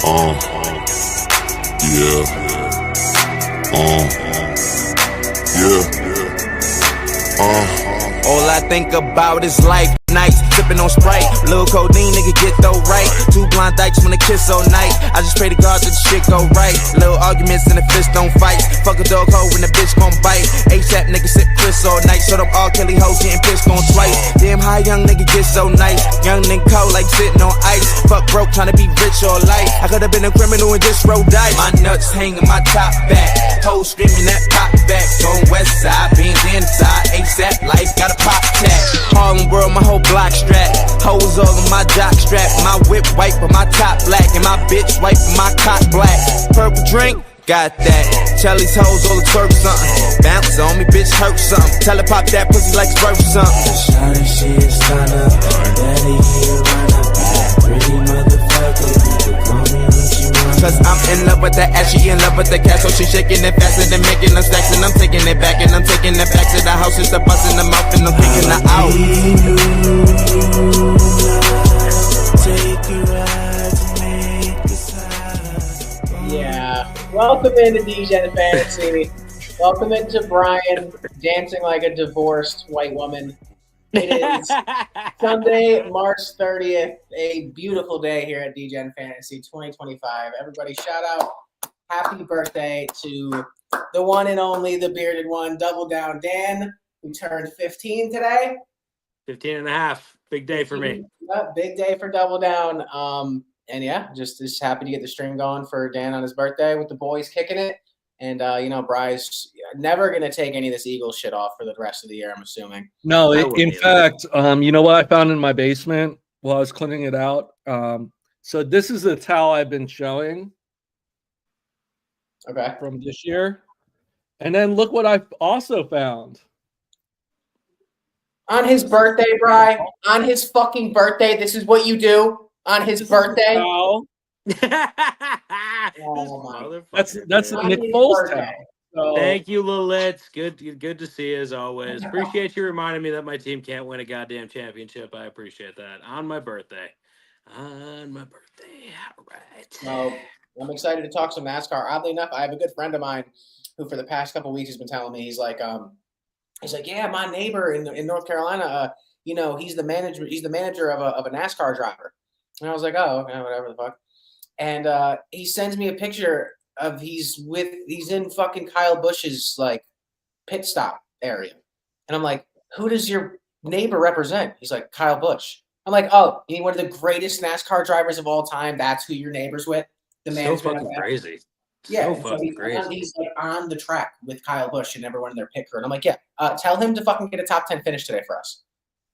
Yeah. Yeah. All I think about is life. Nights sipping on Sprite, little codeine, nigga get though right. Two blind dykes wanna kiss all night. I just pray to God that the shit go right. Little arguments and the fist don't fight. Fuck a dog hoe when the bitch gon' bite. ASAP nigga sip Chris all night. Shut up all Kelly hoes getting pissed on twice. Damn high young nigga get so nice. Young nigga cold like sitting on ice. Fuck broke tryna be rich all life. I could've been a criminal and just roll dice. My nuts hanging my top back. Hoes screaming that pop back. On west side, beans inside. ASAP life got a pop tag. Harlem world, my whole block strap. Hoes all on my jock strap. My whip white but my top black. And my bitch white but my cock black. Purple drink, got that. Charlie's hoes all the twerk something. Bounce on me, bitch hurt something. Tell her pop that pussy like it's worth something. Shawty, she is stunner. Daddy, here run up. Pretty motherfucker. You can call me what you want. Cause I'm in love with that ass, she in love with the cat. So she shaking it faster than making them stacks. And I'm taking it back and I'm taking it back to the house. It's a bust in the mouth and I'm kicking her out. Yeah. Welcome into Degen Fantasy. Welcome into Brian dancing like a divorced white woman. It is Sunday, March 30th, a beautiful day here at Degen Fantasy 2025. Everybody shout out happy birthday to the one and only, the bearded one, Double Down Dan, who turned 15 today. 15 and a half. Big day for me. Big day for Double Down. And yeah, just happy to get the stream going for Dan on his birthday with the boys kicking it. And, Bryce never going to take any of this Eagles shit off for the rest of the year, I'm assuming. No, in fact, you know what I found in my basement while I was cleaning it out? So this is the towel I've been showing. Okay. From this year. And then look what I've also found. On his birthday, Bry. On his fucking birthday. This is what you do on his birthday. Oh That's Nick Foles towel. So. Thank you, Lilith. Good to see you as always. Appreciate you reminding me that my team can't win a goddamn championship. I appreciate that. On my birthday. All right. Well, I'm excited to talk some NASCAR. Oddly enough, I have a good friend of mine who for the past couple of weeks has been telling me, he's like, yeah, my neighbor in North Carolina, he's the manager of a NASCAR driver. And I was like, oh, okay, whatever the fuck. And he sends me a picture of he's in fucking Kyle Busch's like pit stop area. And I'm like, who does your neighbor represent? He's like, Kyle Busch. I'm like, oh, you need one of the greatest NASCAR drivers of all time. That's who your neighbor's with. The man's so fucking crazy. Yeah, so fucking crazy. He's like on the track with Kyle Busch and everyone in their pit crew. And I'm like, yeah, tell him to fucking get a top 10 finish today for us.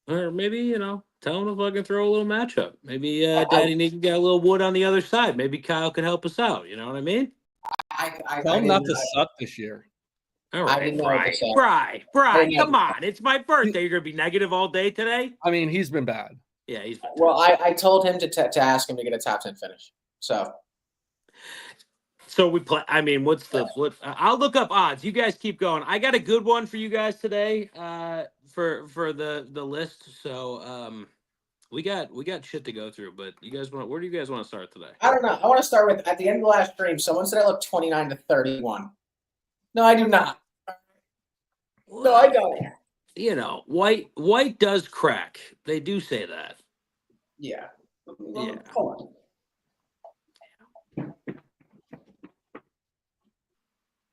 Or maybe, tell him to fucking throw a little matchup. Maybe Daddy Nick can get a little wood on the other side. Maybe Kyle could help us out. You know what I mean? Tell him not to suck this year. All right, Bry, come on. It's my birthday. You're going to be negative all day today? I mean, he's been bad. Yeah, he's been Well, I told him to ask him to get a top 10 finish. So we play. I mean, what? I'll look up odds. You guys keep going. I got a good one for you guys today. For the list. So we got shit to go through. But you guys where do you guys want to start today? I don't know. I want to start with at the end of the last stream. Someone said I look 29-31. No, I do not. No, I don't. White does crack. They do say that. Yeah. Yeah. Hold on.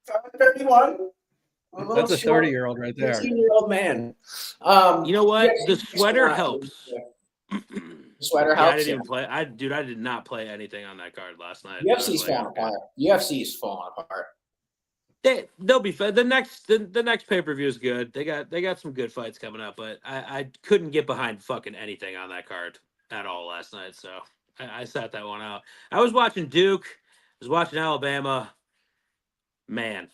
I'm 31. That's a 30-year-old right there. 18-year-old man. You know what? The sweater helps. The sweater helps. I didn't even play. I did not play anything on that card last night. UFC's falling apart. UFC's falling apart. They'll be fun. The next pay-per-view is good. They got some good fights coming up, but I couldn't get behind fucking anything on that card at all last night. So I sat that one out. I was watching Duke. I was watching Alabama. Man.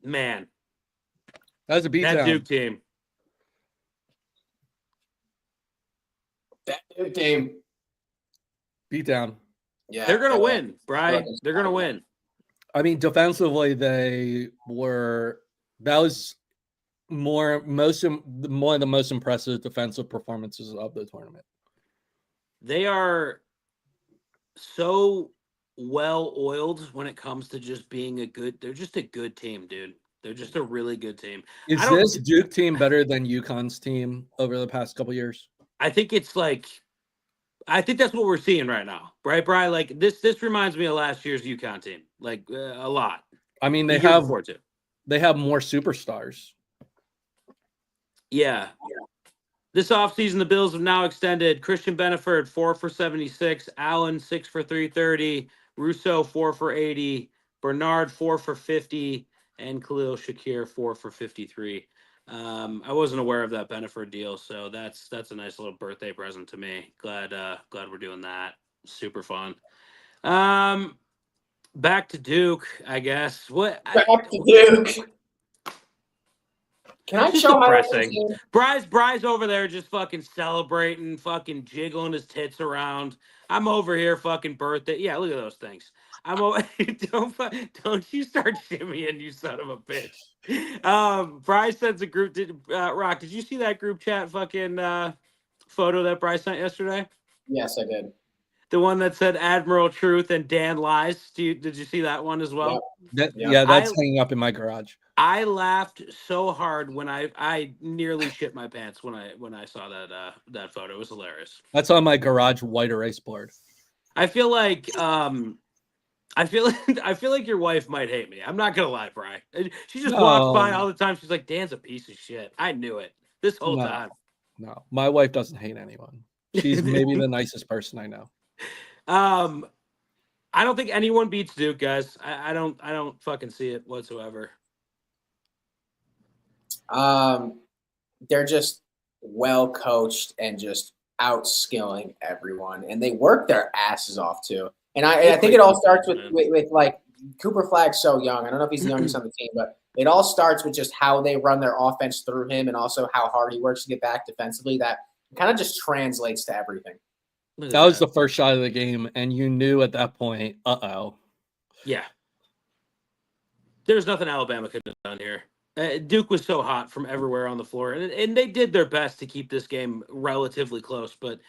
That was a beatdown. That Duke team. That Duke team. Beatdown. Yeah. They're going to win, Brian. They're going to win. I mean, defensively, that was one of the most impressive defensive performances of the tournament. They are so well oiled when it comes to just being they're just a good team, dude. They're just a really good team. Is this Duke team better than UConn's team over the past couple years? I think it's like, I think that's what we're seeing right now, right, Brian? Like this reminds me of last year's UConn team, like a lot. I mean, they have more superstars. Yeah. This offseason, the Bills have now extended Christian Beneford 4 for 76, Allen 6 for 330, Russo 4 for 80, Bernard 4 for 50, and Khalil Shakir 4 for 53. I wasn't aware of that Beneford deal, so that's a nice little birthday present to me. Glad we're doing that. Super fun. Back to Duke, I guess. Back to Duke. Can I show depressing. Bry's over there just fucking celebrating, fucking jiggling his tits around. I'm over here fucking birthday. Yeah, look at those things. I'm over. Don't you start shimmying, you son of a bitch. Bryce sends a group. Rock, did you see that group chat fucking photo that Bryce sent yesterday? Yes, I did. The one that said Admiral Truth and Dan Lies. Did you see that one as well? Yep. Yeah, that's hanging up in my garage. I laughed so hard when I nearly shit my pants when I saw that photo. It was hilarious. That's on my garage white erase board. I feel like your wife might hate me. I'm not gonna lie, Bri. She just walks by all the time. She's like, Dan's a piece of shit. I knew it this whole time. No, my wife doesn't hate anyone. She's maybe the nicest person I know. I don't think anyone beats Duke, guys. I don't fucking see it whatsoever. They're just well coached and just outskilling everyone, and they work their asses off too. And I think it all starts with like Cooper Flagg's so young. I don't know if he's the youngest on the team, but it all starts with just how they run their offense through him, and also how hard he works to get back defensively. That kind of just translates to everything. That was the first shot of the game, and you knew at that point, yeah, there's nothing Alabama could have done here. Duke was so hot from everywhere on the floor, and they did their best to keep this game relatively close. But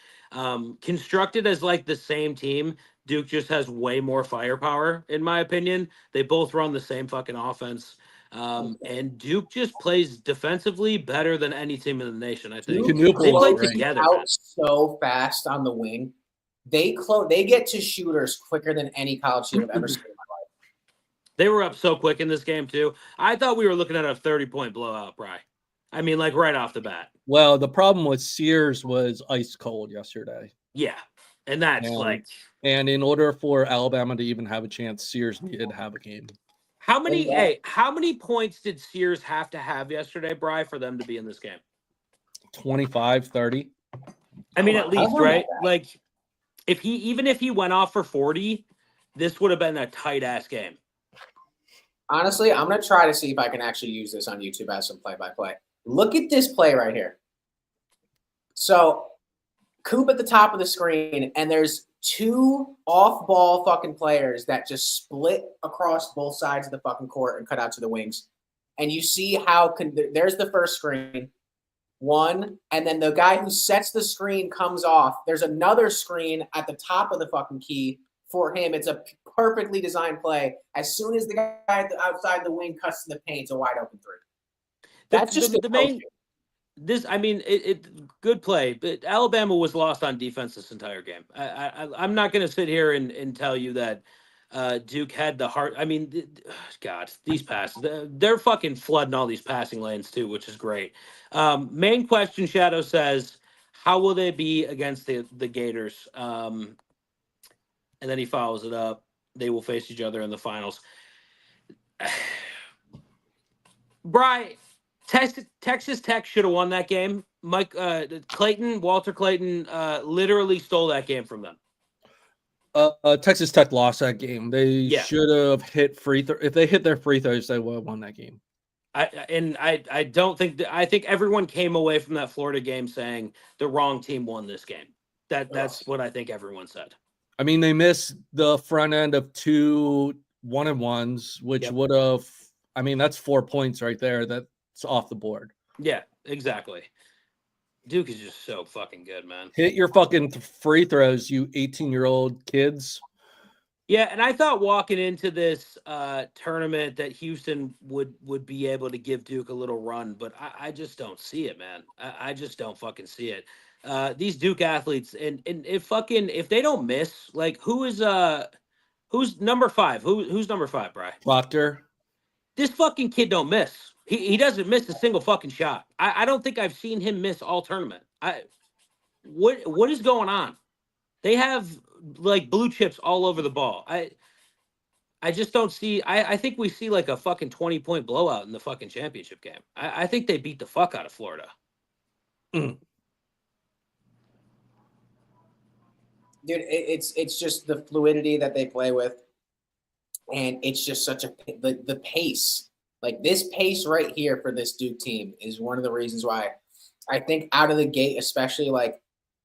constructed as like the same team, Duke just has way more firepower, in my opinion. They both run the same fucking offense. And Duke just plays defensively better than any team in the nation, I think. They play together. Out so fast on the wing. They get to shooters quicker than any college team I've ever seen in my life. They were up so quick in this game, too. I thought we were looking at a 30-point blowout, Bri. I mean, like right off the bat. Well, the problem with Sears was ice cold yesterday. Yeah. And that's And in order for Alabama to even have a chance, Sears needed to have a game. How many points did Sears have to have yesterday, Bri, for them to be in this game? 25, 30. I mean, at least, right? Like, if he went off for 40, this would have been a tight-ass game. Honestly, I'm going to try to see if I can actually use this on YouTube as some play-by-play. Look at this play right here. So, Coop at the top of the screen, and there's two off-ball fucking players that just split across both sides of the fucking court and cut out to the wings. And you see how there's the first screen, one, and then the guy who sets the screen comes off. There's another screen at the top of the fucking key for him. It's a perfectly designed play. As soon as the guy outside the wing cuts to the paint, it's a wide open three. That's just the main. Good play, but Alabama was lost on defense this entire game. I'm not going to sit here and tell you that Duke had the heart. I mean, God, these passes, they're fucking flooding all these passing lanes too, which is great. Main question, Shadow says, how will they be against the Gators? And then he follows it up. They will face each other in the finals. Bri, Texas Tech should have won that game. Walter Clayton literally stole that game from them. Texas Tech lost that game. They should have hit free throw. If they hit their free throws, they would have won that game. I don't think I think everyone came away from that Florida game saying the wrong team won this game. That's what I think everyone said. I mean, they missed the front end of 2 1-and-1s, which would have. I mean, that's 4 points right there. That's off the board. Yeah, exactly. Duke is just so fucking good, man. Hit your fucking free throws, you 18-year-old kids. Yeah, and I thought walking into this tournament that Houston would be able to give Duke a little run, but I just don't see it, man. I just don't fucking see it. These Duke athletes, and if they don't miss, like who's number 5? Who's number 5, Bri? Proctor. This fucking kid don't miss. He doesn't miss a single fucking shot. I don't think I've seen him miss all tournament. What is going on? They have like blue chips all over the ball. I just don't see. I think we see like a fucking 20-point blowout in the fucking championship game. I think they beat the fuck out of Florida. Dude, it's just the fluidity that they play with, and it's just such the pace. Like this pace right here for this Duke team is one of the reasons why I think out of the gate, especially like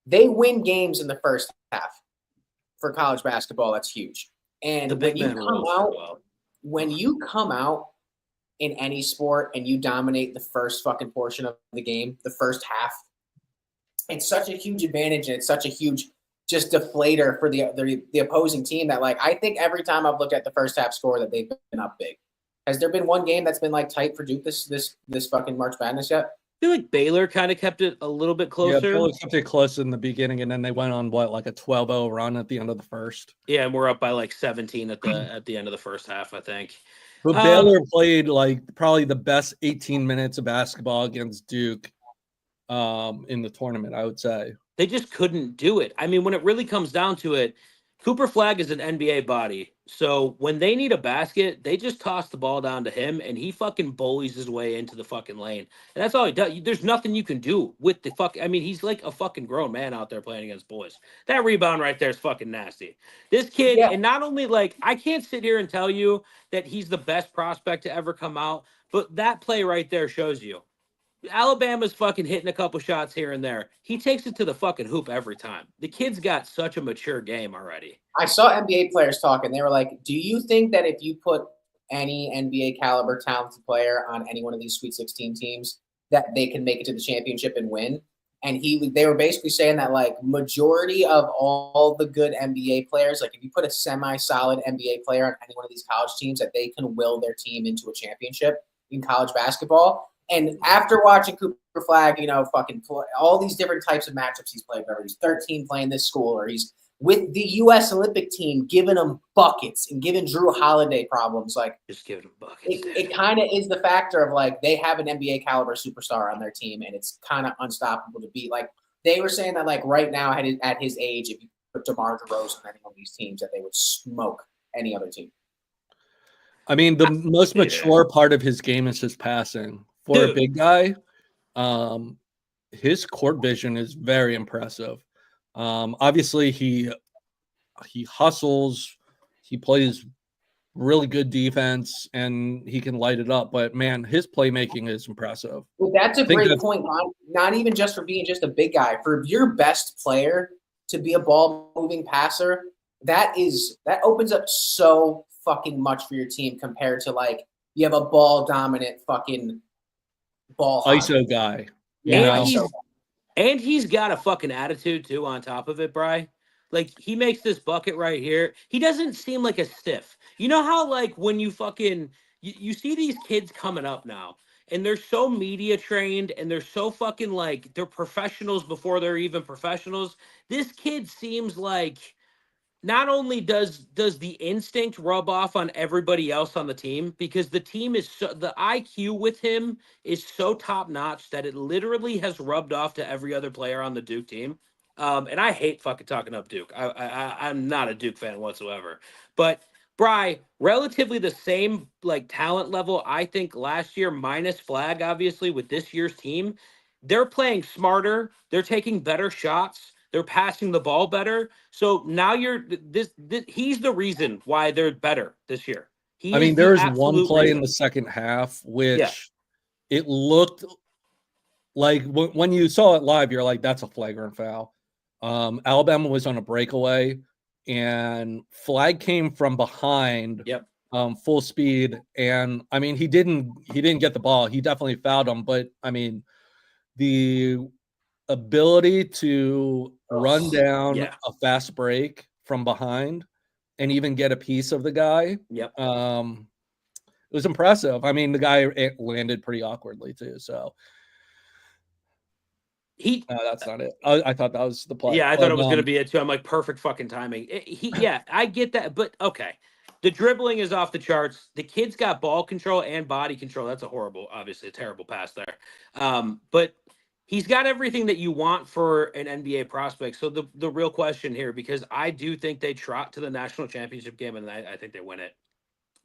they win games in the first half for college basketball. That's huge. And when you come out in any sport and you dominate the first fucking portion of the game, the first half, it's such a huge advantage and it's such a huge just deflator for the opposing team that like I think every time I've looked at the first half score that they've been up big. Has there been one game that's been like tight for Duke this fucking March Madness yet? I feel like Baylor kind of kept it a little bit closer. Yeah, Baylor kept it close in the beginning, and then they went on like a 12-0 run at the end of the first. Yeah, and we're up by like 17 at the end of the first half, I think. But Baylor played like probably the best 18 minutes of basketball against Duke in the tournament, I would say. They just couldn't do it. I mean, when it really comes down to it, Cooper Flagg is an NBA body. So when they need a basket, they just toss the ball down to him, and he fucking bullies his way into the fucking lane. And that's all he does. There's nothing you can do with the fuck. I mean, he's like a fucking grown man out there playing against boys. That rebound right there is fucking nasty. This kid, and not only like, I can't sit here and tell you that he's the best prospect to ever come out, but that play right there shows you. Alabama's fucking hitting a couple shots here and there. He takes it to the fucking hoop every time. The kid's got such a mature game already. I saw NBA players talking. They were like, do you think that if you put any NBA caliber talented player on any one of these Sweet 16 teams that they can make it to the championship and win? And they were basically saying that like majority of all the good NBA players, like if you put a semi-solid NBA player on any one of these college teams, that they can will their team into a championship in college basketball. And after watching Cooper Flagg, fucking play all these different types of matchups he's played, whether he's 13 playing this school or he's with the U.S. Olympic team giving them buckets and giving Drew Holiday problems, like just giving them buckets. It kind of is the factor of like they have an NBA caliber superstar on their team, and it's kind of unstoppable to beat. Like they were saying that like right now at his age, if you put DeMar DeRozan on any of these teams, that they would smoke any other team. I mean, the most mature part of his game is his passing. For a big guy, his court vision is very impressive. Obviously, he hustles, he plays really good defense, and he can light it up. But man, his playmaking is impressive. Well, that's a great point. Not even just for being just a big guy, for your best player to be a ball moving passer, that opens up so fucking much for your team compared to like you have a ball dominant fucking ball ISO guy. Yeah, and he's got a fucking attitude too on top of it, Bri. Like he makes this bucket right here. He doesn't seem like a stiff. You know how like when you fucking you see these kids coming up now and they're so media trained and they're so fucking like they're professionals before they're even professionals. This kid seems like not only does the instinct rub off on everybody else on the team, because the team is the IQ with him is so top notch that it literally has rubbed off to every other player on the Duke team. And I hate fucking talking up Duke. I'm not a Duke fan whatsoever. But Bri, relatively the same like talent level, I think last year minus Flagg, obviously with this year's team, they're playing smarter. They're taking better shots. They're passing the ball better. So now he's the reason why they're better this year. There's one play in the second half, which it looked like when you saw it live, you're like, that's a flagrant foul. Alabama was on a breakaway and Flagg came from behind full speed. And I mean, he didn't get the ball. He definitely fouled him. But I mean, ability to run down yeah. a fast break from behind and even get a piece of the guy. Yep. It was impressive. I mean, the guy landed pretty awkwardly too. So no, that's not it. I thought that was the play. Yeah, I thought it was going to be it too. I'm like, perfect fucking timing. Yeah, I get that, but okay. The dribbling is off the charts. The kid's got ball control and body control. That's obviously a terrible pass there. But he's got everything that you want for an NBA prospect. So the real question here, because I do think they trot to the national championship game, and I think they win it.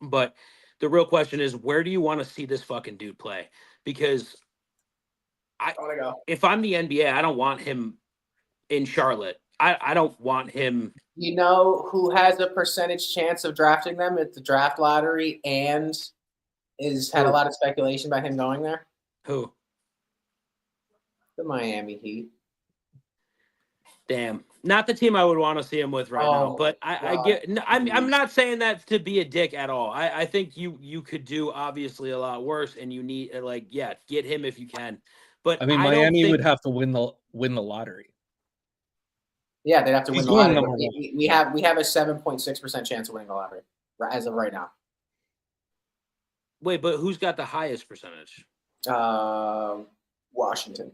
But the real question is, where do you want to see this fucking dude play? Because if I'm the NBA, I don't want him in Charlotte. I don't want him. You know who has a percentage chance of drafting them at the draft lottery and had a lot of speculation about him going there? Who? The Miami Heat. Damn. Not the team I would want to see him with now. But I'm not saying that to be a dick at all. I think you could do obviously a lot worse, and you need get him if you can. But I mean, Miami would have to win the lottery. Yeah, they'd have to win the lottery. We have a 7.6% chance of winning the lottery as of right now. Wait, but who's got the highest percentage? Washington.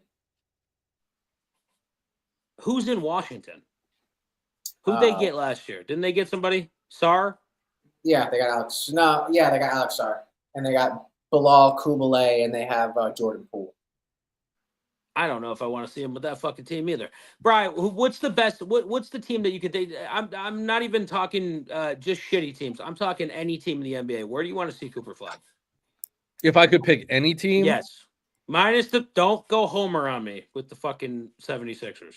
Who's in Washington? Who'd they get last year? Didn't they get somebody? Sarr? Yeah, they got Alex. No, yeah, they got Alex Sarr, and they got Bilal Coulibaly, and they have Jordan Poole. I don't know if I want to see him with that fucking team either. Brian, what's the best? What's the team that you could think? I'm not even talking just shitty teams. I'm talking any team in the NBA. Where do you want to see Cooper Flag? If I could pick any team? Yes. Minus don't go homer on me with the fucking 76ers.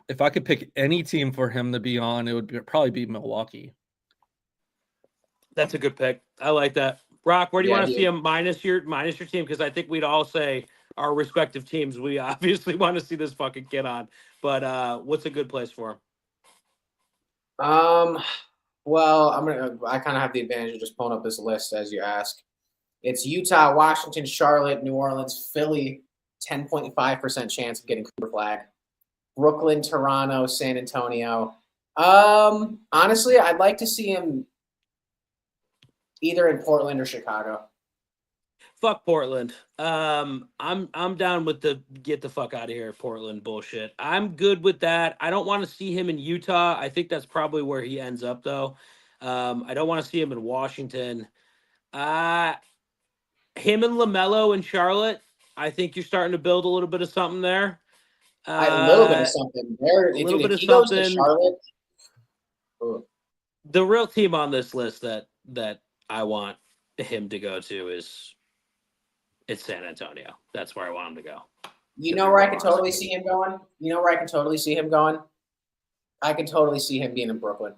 If I could pick any team for him to be on, it would probably be Milwaukee. That's a good pick. I like that. Rock, where do you want to see him minus your team? Because I think we'd all say our respective teams. We obviously want to see this fucking kid on. But what's a good place for him? Well, I kind of have the advantage of just pulling up this list as you ask. It's Utah, Washington, Charlotte, New Orleans, Philly, 10.5% chance of getting Cooper Flag. Brooklyn, Toronto, San Antonio. Honestly, I'd like to see him either in Portland or Chicago. Fuck Portland. I'm down with the get the fuck out of here Portland bullshit. I'm good with that. I don't want to see him in Utah. I think that's probably where he ends up though. I don't want to see him in Washington. Him and LaMelo in Charlotte. I think you're starting to build a little bit of something there. A little bit of something there. A little bit of goes something. To Charlotte, the real team on this list that I want him to go to it's San Antonio. That's where I want him to go. You know where I can totally see him going? I can totally see him being in Brooklyn.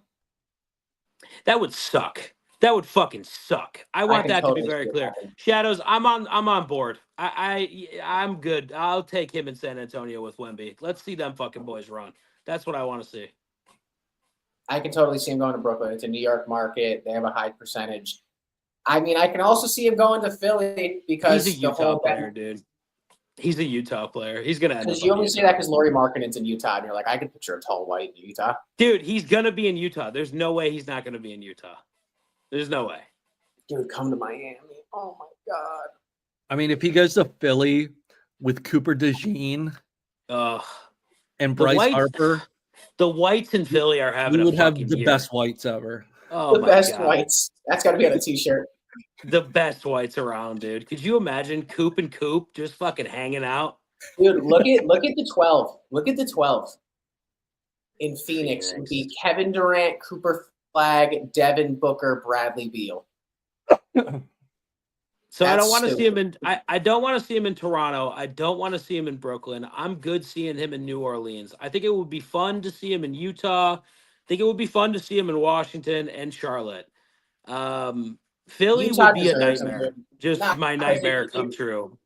That would suck. That would fucking suck. I want that totally to be very clear. Shadows, I'm on board. I'm good. I'll take him in San Antonio with Wemby. Let's see them fucking boys run. That's what I want to see. I can totally see him going to Brooklyn. It's a New York market. They have a high percentage. I mean, I can also see him going to Philly because he's a Utah player, dude. He's a Utah player. He's gonna end up. Because you only say that because Lauri Markkanen's in Utah, and you're like, I could picture a tall white in Utah. Dude, he's gonna be in Utah. There's no way he's not gonna be in Utah. There's no way. Dude, come to Miami. Oh my god. I mean, if he goes to Philly with Cooper DeJean and Bryce Harper. The whites in Philly are having the best whites ever. Oh, the best whites. That's got to be on a t-shirt. The best whites around, dude. Could you imagine Coop and Coop just fucking hanging out? Dude, look at the 12. Look at the 12 in Phoenix. Would be Kevin Durant, Cooper Flag, Devin Booker, Bradley Beal. So I don't want to see him in. I don't want to see him in Toronto. I don't want to see him in Brooklyn. I'm good seeing him in New Orleans. I think it would be fun to see him in Utah. I think it would be fun to see him in Washington and Charlotte. Philly would be a nightmare. Just my nightmare come true.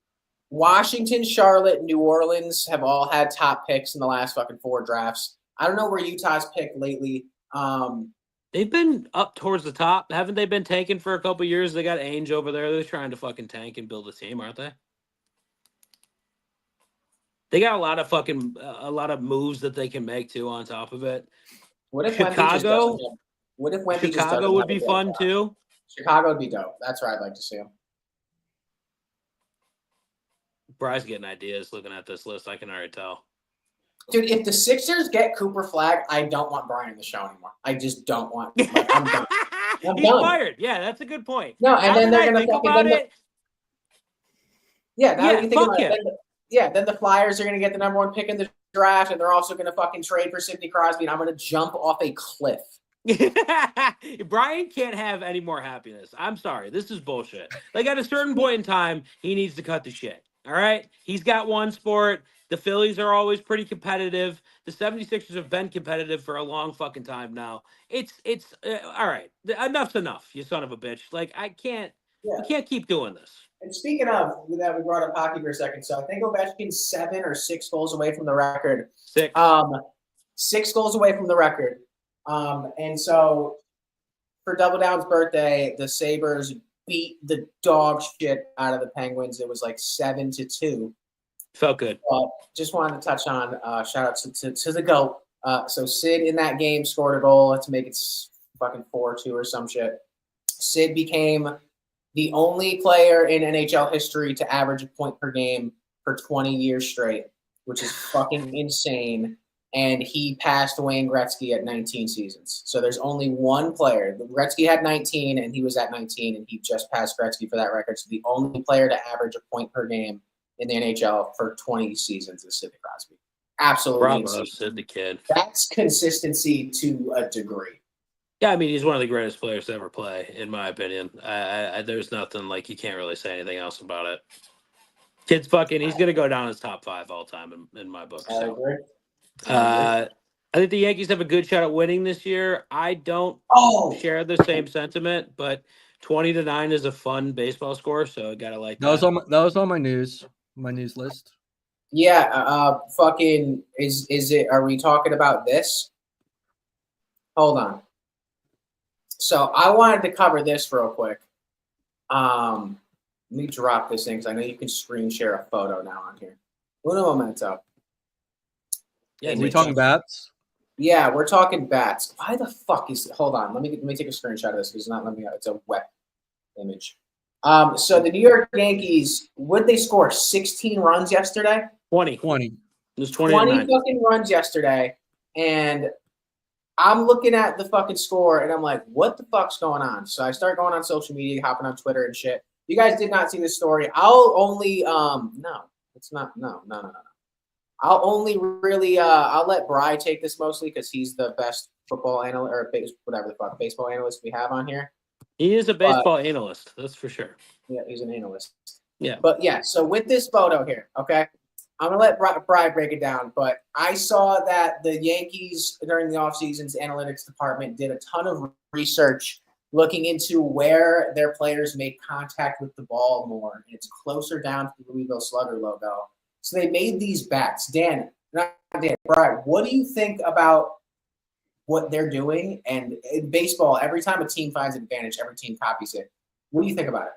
Washington, Charlotte, New Orleans have all had top picks in the last fucking 4 drafts. I don't know where Utah's picked lately. They've been up towards the top. Haven't they been tanking for a couple years? They got Ainge over there. They're trying to fucking tank and build a team, aren't they? They got a lot of moves that they can make too on top of it. What if Wemby just doesn't have? What if Wemby just doesn't Chicago would be fun too. Chicago would be dope. That's where I'd like to see him. Bry's getting ideas looking at this list. I can already tell. Dude, if the Sixers get Cooper Flag, I don't want Brian in the show anymore. I just don't want. Like, I'm done. He's fired. Yeah, that's a good point. No, and then they're gonna think about it. Yeah, now that you think about it, then the Flyers are gonna get the number 1 pick in the draft, and they're also gonna fucking trade for Sidney Crosby, and I'm gonna jump off a cliff. Brian can't have any more happiness. I'm sorry. This is bullshit. Like, at a certain point in time, he needs to cut the shit. All right? He's got one sport. The Phillies are always pretty competitive. The 76ers have been competitive for a long fucking time now. It's all right. Enough's enough, you son of a bitch. Like, we can't keep doing this. And speaking of that, we brought up hockey for a second. So I think Ovechkin's 7 or 6 goals away from the record. 6. 6 goals away from the record. And so for Double Down's birthday, the Sabres beat the dog shit out of the Penguins. It was like 7-2. Felt good. Just wanted to touch on shout out to the GOAT. So Sid in that game scored a goal. Let's make it fucking 4-2 or some shit. Sid became the only player in NHL history to average a point per game for 20 years straight, which is fucking insane. And he passed Wayne Gretzky at 19 seasons. So there's only one player. Gretzky had 19, and he was at 19, and he just passed Gretzky for that record. So the only player to average a point per game in the NHL for 20 seasons is Sidney Crosby. Absolutely Bravo, insane. Sid the Kid. That's consistency to a degree. Yeah, I mean, he's one of the greatest players to ever play, in my opinion. There's nothing, like, you can't really say anything else about it. Kid's fucking, he's going to go down as top 5 all time in my book. I agree. I think the Yankees have a good shot at winning this year. I don't share the same sentiment, but 20-9 is a fun baseball score, so I gotta like that. That was on my news list. Yeah, fucking is it? Are we talking about this? Hold on. So I wanted to cover this real quick. Let me drop this in because I know you can screen share a photo now on here. Uno momento. Yeah, are we talking bats? Yeah, we're talking bats. Why the fuck is it? Hold on. Let me take a screenshot of this because it's not letting me out. It's a wet image. So the New York Yankees, would they score 16 runs yesterday? 20. It was 20 fucking runs yesterday. And I'm looking at the fucking score and I'm like, what the fuck's going on? So I start going on social media, hopping on Twitter and shit. You guys did not see this story. I'll only no, it's not no. I'll only really I'll let Bry take this mostly because he's the best football analyst or whatever the fuck baseball analyst we have on here. He is a baseball analyst, that's for sure. Yeah, he's an analyst. Yeah. But yeah, so with this photo here, okay, I'm gonna let Bry break it down. But I saw that the Yankees during the offseason's analytics department did a ton of research looking into where their players make contact with the ball more. And it's closer down to the Louisville Slugger logo. So they made these bats. Brian, what do you think about what they're doing? And in baseball, every time a team finds an advantage, every team copies it. What do you think about it?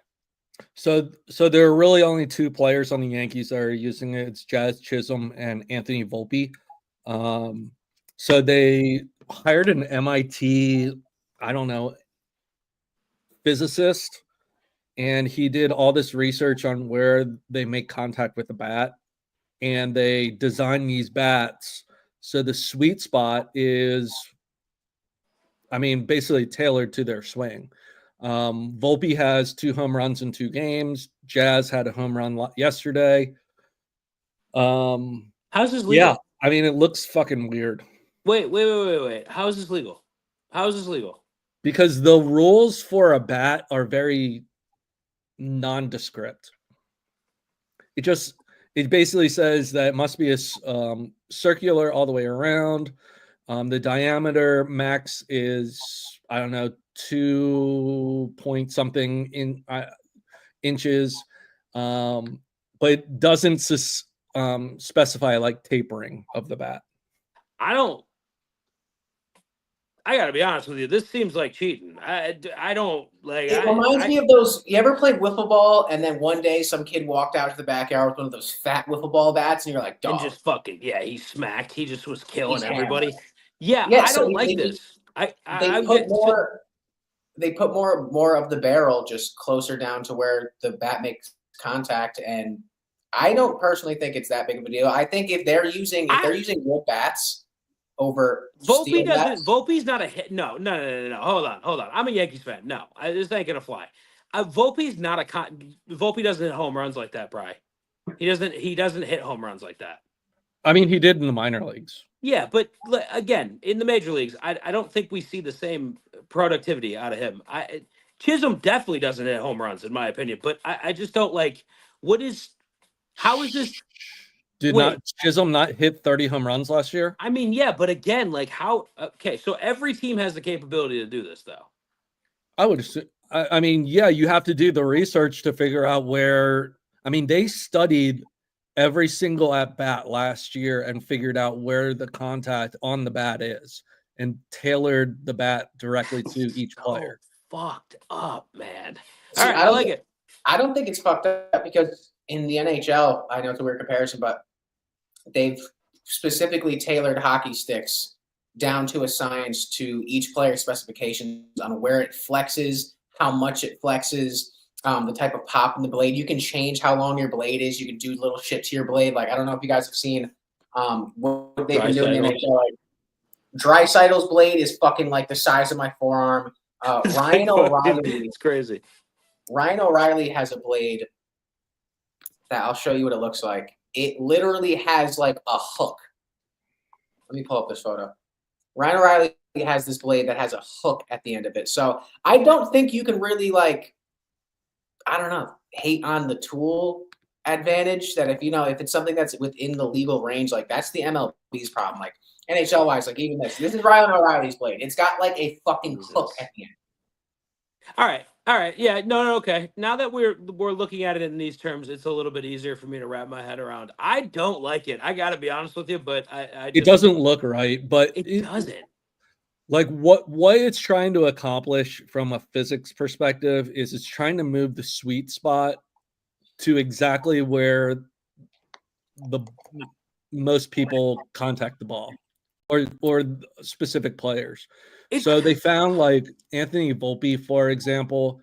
So there are really only 2 players on the Yankees that are using it. It's Jazz Chisholm and Anthony Volpe. So they hired an MIT, physicist, and he did all this research on where they make contact with the bat. And they design these bats so the sweet spot is, basically tailored to their swing. Volpe has 2 home runs in 2 games. Jazz had a home run yesterday. How's this legal? Yeah, it looks fucking weird. Wait. How is this legal? Because the rules for a bat are very nondescript. It basically says that it must be a circular all the way around. The diameter max is 2 point something inches, but it doesn't specify like tapering of the bat. I got to be honest with you. This seems like cheating. I don't like. It reminds me of those. You ever played wiffle ball, and then one day some kid walked out to the backyard with one of those fat wiffle ball bats, and you're like, and dog. just fucking he smacked. He just was killing He's everybody. hammered. Yeah, Yeah, I so don't like this. They put more. They put more of the barrel just closer down to where the bat makes contact, and I don't personally think it's that big of a deal. I think if they're using wood bats over steel bats, Volpe's not a hit. No. Hold on. I'm a Yankees fan. No, this ain't gonna fly. Volpe's not a Volpe doesn't hit home runs like that, Bry. He doesn't hit home runs like that. I mean, he did in the minor leagues. Yeah, but again, in the major leagues, I don't think we see the same productivity out of him. Chisholm definitely doesn't hit home runs, in my opinion. But I just don't like. How is this? Not Chisholm not hit 30 home runs last year? I mean, yeah, but again, like how? Okay, so every team has the capability to do this, though. I would assume. I mean, yeah, you have to do the research to figure out where. I mean, they studied every single at bat last year and figured out where the contact on the bat is and tailored the bat directly to each player. Fucked up, man. See, all right, I like it. I don't think it's fucked up because in the NHL, I know it's a weird comparison, but they've specifically tailored hockey sticks down to a science to each player's specifications on where it flexes, how much it flexes, the type of pop in the blade. You can change how long your blade is. You can do little shit to your blade. Like, I don't know if you guys have seen what they've been doing in the NHL. Like, Draisaitl's blade is fucking like the size of my forearm. Ryan O'Reilly. It's crazy. Ryan O'Reilly has a blade that I'll show you what it looks like. It literally has like a hook. Let me pull up this photo. Ryan O'Reilly has this blade that has a hook at the end of it. So I don't think you can really hate on the tool advantage that if it's something that's within the legal range, like that's the MLB's problem. Like NHL wise, like even this is Ryan O'Reilly's blade. It's got like a fucking hook at the end. All right. Yeah, no, okay. Now that we're looking at it in these terms, it's a little bit easier for me to wrap my head around. I don't like it. I got to be honest with you, but it doesn't look right, but it doesn't. Like what it's trying to accomplish from a physics perspective is it's trying to move the sweet spot to exactly where the most people contact the ball or specific players. So they found like Anthony Volpe, for example,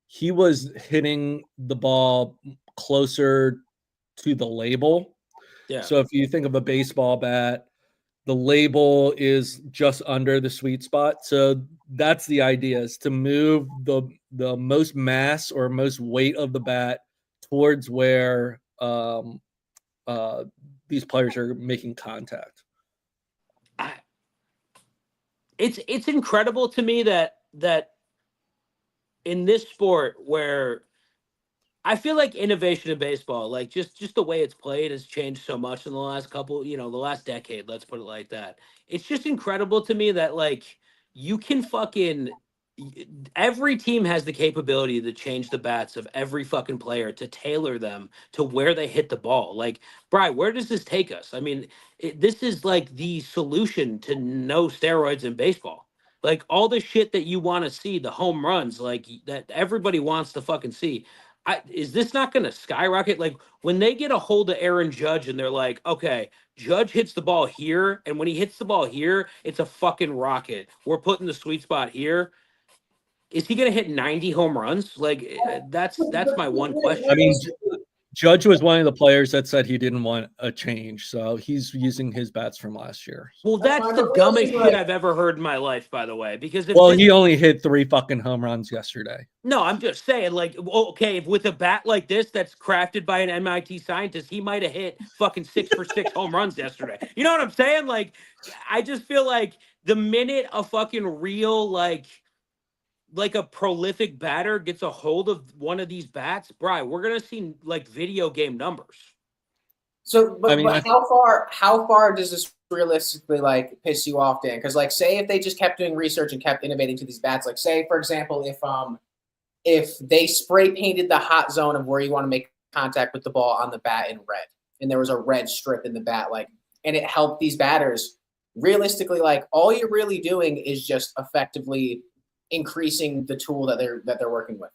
he was hitting the ball closer to the label. Yeah. So if you think of a baseball bat, the label is just under the sweet spot. So that's the idea, is to move the most mass or most weight of the bat towards where these players are making contact. It's incredible to me that in this sport where I feel like innovation in baseball, like just the way it's played has changed so much in the last the last decade, let's put it like that. It's just incredible to me that like you can every team has the capability to change the bats of every fucking player to tailor them to where they hit the ball. Like, Bri, where does this take us? I mean, this is like the solution to no steroids in baseball. Like all the shit that you want to see, the home runs, like that everybody wants to fucking see. Is this not going to skyrocket? Like when they get a hold of Aaron Judge and they're like, okay, Judge hits the ball here, and when he hits the ball here, it's a fucking rocket. We're putting the sweet spot here. Is he going to hit 90 home runs? Like that's my one question. I mean, Judge was one of the players that said he didn't want a change, so he's using his bats from last year. Well, that's the dumbest shit I've ever heard in my life, by the way. Because he only hit 3 fucking home runs yesterday. No, I'm just saying, like, okay, if with a bat like this that's crafted by an MIT scientist, he might have hit fucking 6 for 6 home runs yesterday. You know what I'm saying? Like, I just feel like the minute a fucking real like a prolific batter gets a hold of one of these bats, Bri, we're gonna see like video game numbers. So, but how far does this realistically like piss you off, Dan? Because like, say if they just kept doing research and kept innovating to these bats, like say for example, if they spray painted the hot zone of where you want to make contact with the ball on the bat in red, and there was a red strip in the bat, like, and it helped these batters realistically, like all you're really doing is just effectively increasing the tool that they're working with.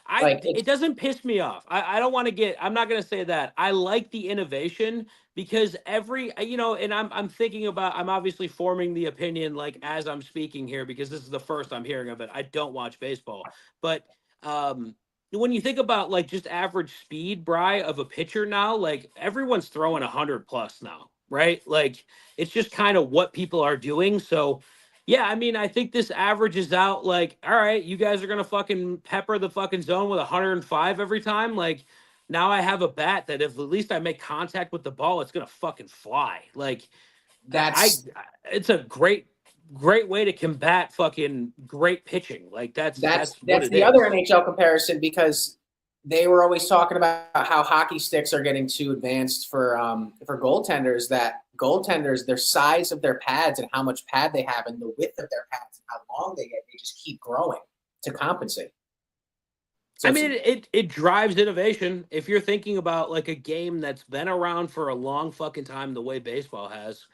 It doesn't piss me off. I don't want to get. I'm not going to say that. I like the innovation because and I'm thinking about. I'm obviously forming the opinion like as I'm speaking here because this is the first I'm hearing of it. I don't watch baseball, but when you think about like just average speed, Bry, of a pitcher now, like everyone's throwing 100 plus now, right? Like it's just kind of what people are doing. So yeah, I mean, I think this averages out like, all right, you guys are gonna fucking pepper the fucking zone with 105 every time. Like, now I have a bat that if at least I make contact with the ball, it's gonna fucking fly. Like, it's a great way to combat fucking great pitching. Like that's what it the is. other NHL comparison because they were always talking about how hockey sticks are getting too advanced for goaltenders. That goaltenders, their size of their pads and how much pad they have and the width of their pads and how long they get, they just keep growing to compensate. So I mean, it drives innovation. If you're thinking about like a game that's been around for a long fucking time, the way baseball has,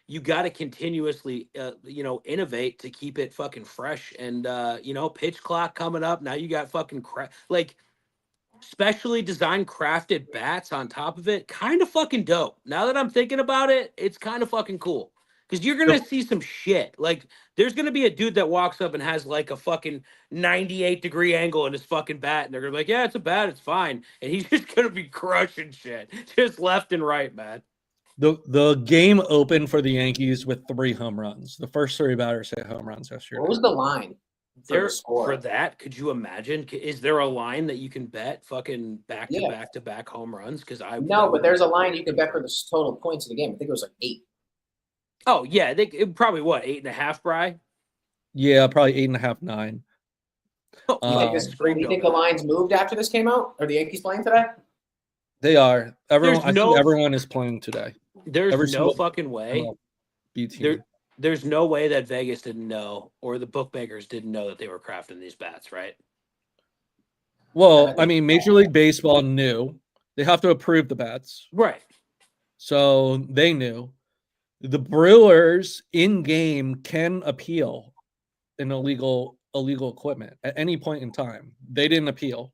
you got to continuously, innovate to keep it fucking fresh. And pitch clock coming up. Now you got fucking like specially designed crafted bats on top of it. Kind of fucking dope. Now that I'm thinking about it, it's kind of fucking cool. Because you're gonna see some shit. Like, there's gonna be a dude that walks up and has like a fucking 98-degree angle in his fucking bat, and they're gonna be like, "Yeah, it's a bat, it's fine," and he's just gonna be crushing shit, just left and right, man. The game opened for the Yankees with 3 home runs. The first 3 batters hit home runs yesterday. What was the line? For that, could you imagine? Is there a line that you can bet fucking back to back home runs? Because but there's a line you can bet for the total points of the game. I think it was like 8. Oh yeah, probably what 8.5, Bry? Yeah, probably 8.5, 9. Do you think the lines moved after this came out? Are the Yankees playing today? They are. Everyone is playing today. There's no fucking way. There's no way that Vegas didn't know or the bookmakers didn't know that they were crafting these bats, right? Well, I mean, Major League Baseball knew. They have to approve the bats. Right. So they knew. The Brewers in-game can appeal an illegal equipment at any point in time. They didn't appeal.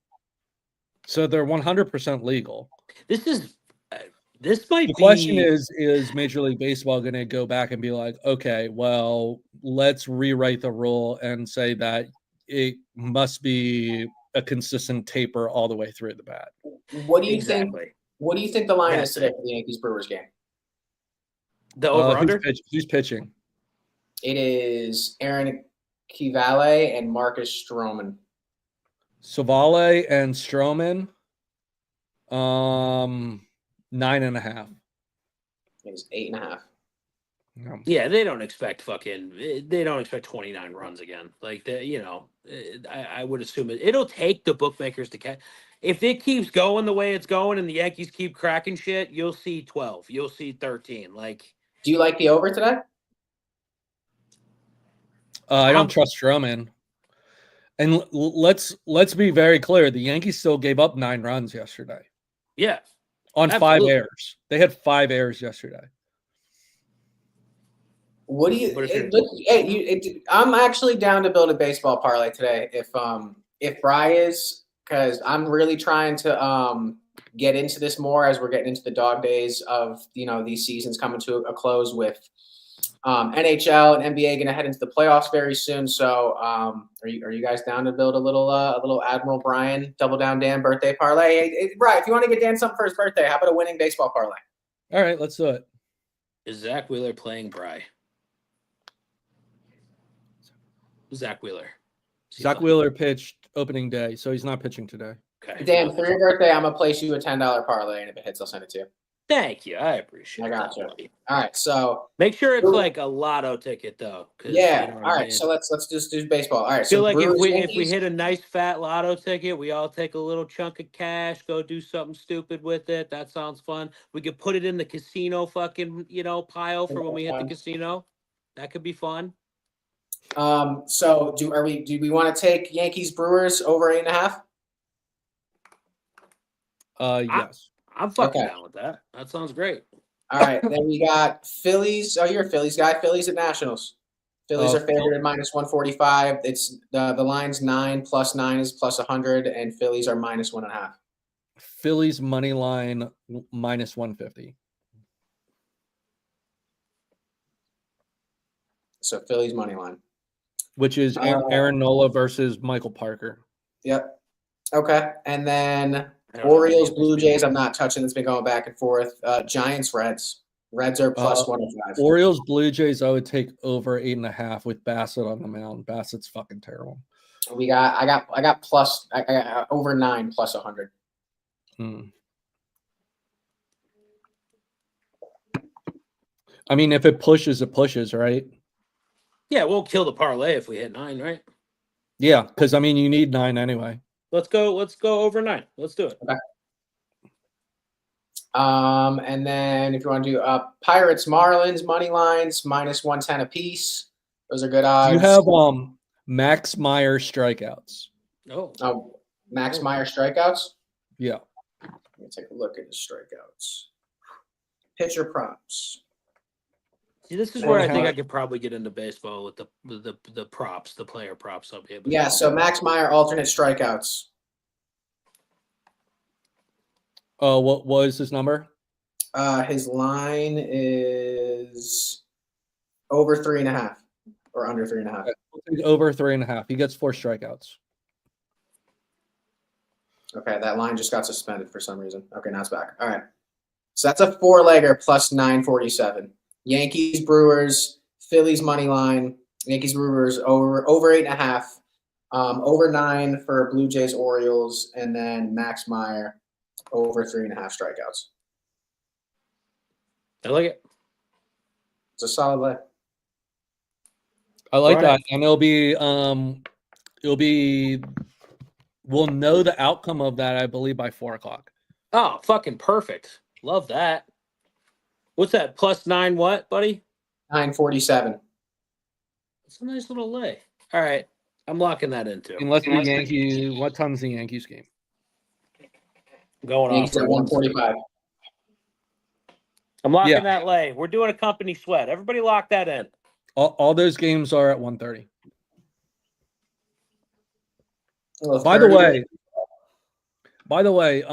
So they're 100% legal. The question is Major League Baseball going to go back and be like, okay, well, let's rewrite the rule and say that it must be a consistent taper all the way through the bat. What do you think? What do you think the line is today for the Yankees Brewers game? The over-under? Who's pitching? It is Aaron Kivale and Marcus Stroman. Savale and Stroman. 9.5. It was 8.5. Yeah, they don't expect 29 runs again. Like I would assume it'll take the bookmakers to catch. If it keeps going the way it's going and the Yankees keep cracking shit, you'll see 12. You'll see 13. Like, do you like the over today? I don't trust Stroman. And let's be very clear. The Yankees still gave up 9 runs yesterday. Yeah. On absolutely. 5 errors. They had 5 errors yesterday. What do you? I'm actually down to build a baseball parlay today. If Bry is, because I'm really trying to get into this more as we're getting into the dog days of these seasons coming to a close with NHL and NBA going to head into the playoffs very soon. So are you guys down to build a little Admiral Brian Double Down Dan birthday parlay? Hey, Brian, if you want to get Dan something for his birthday, how about a winning baseball parlay? All right, let's do it. Is Zach Wheeler playing Bry? Zach Wheeler. Zach Wheeler pitched opening day, so he's not pitching today. Okay. Dan, for your birthday, I'm gonna place you a $10 parlay, and if it hits, I'll send it to you. Thank you. I appreciate it. I got you. All right, so make sure it's like a lotto ticket though. Yeah. All right, so let's just do baseball. All right. I feel like if we hit a nice fat lotto ticket, we all take a little chunk of cash, go do something stupid with it. That sounds fun. We could put it in the casino fucking pile for when we hit the casino. That could be fun. So do we want to take Yankees Brewers over 8.5? Yes. I'm fucking down with that. That sounds great. All right, then we got Phillies. Oh, you're a Phillies guy. Phillies at Nationals. Phillies are favored at -145. It's the line's 9 plus 9 is plus 100, and Phillies are -1.5. Phillies money line -150. So Phillies money line, which is Aaron Nola versus Michael Parker. Yep. Okay, and then Orioles Blue Jays. I'm not touching. It's been going back and forth. Giants Reds. Reds are plus 105. Orioles Blue Jays. I would take over 8.5 with Bassett on the mound. Bassett's fucking terrible. I got plus. I got over 9 plus 100. I mean, if it pushes, right? Yeah, we'll kill the parlay if we hit 9, right? Yeah, because I mean, you need 9 anyway. Let's go over 9. Let's do it. Okay. And then if you want to do Pirates Marlins money lines -110 apiece. Those are good odds. You have Max Meyer strikeouts. Oh, Max Meyer strikeouts? Yeah. Let me take a look at his strikeouts. Pitcher props. See, this is where I think I could probably get into baseball with the props, the player props. I'll be able to Yeah, so Max Meyer alternate strikeouts. Oh, what was his number? His line is over 3.5 or under 3.5. Over 3.5. He gets 4 strikeouts. Okay, that line just got suspended for some reason. Okay, now it's back. All right. So that's a 4-legger plus 947. Yankees, Brewers, Phillies money line. Yankees, Brewers over 8.5. Over 9 for Blue Jays, Orioles, and then Max Meyer over 3.5 strikeouts. I like it. It's a solid lay. I like that, and it'll be we'll know the outcome of that, I believe, by 4:00. Oh, fucking perfect. Love that. What's that? Plus 9 what, buddy? 947. It's a nice little lay. All right. I'm locking that into. Unless the Yankees, what time's the Yankees game? Going Yankees off at 145. I'm locking that lay. We're doing a company sweat. Everybody lock that in. All those games are at 1:30. Well, By the way,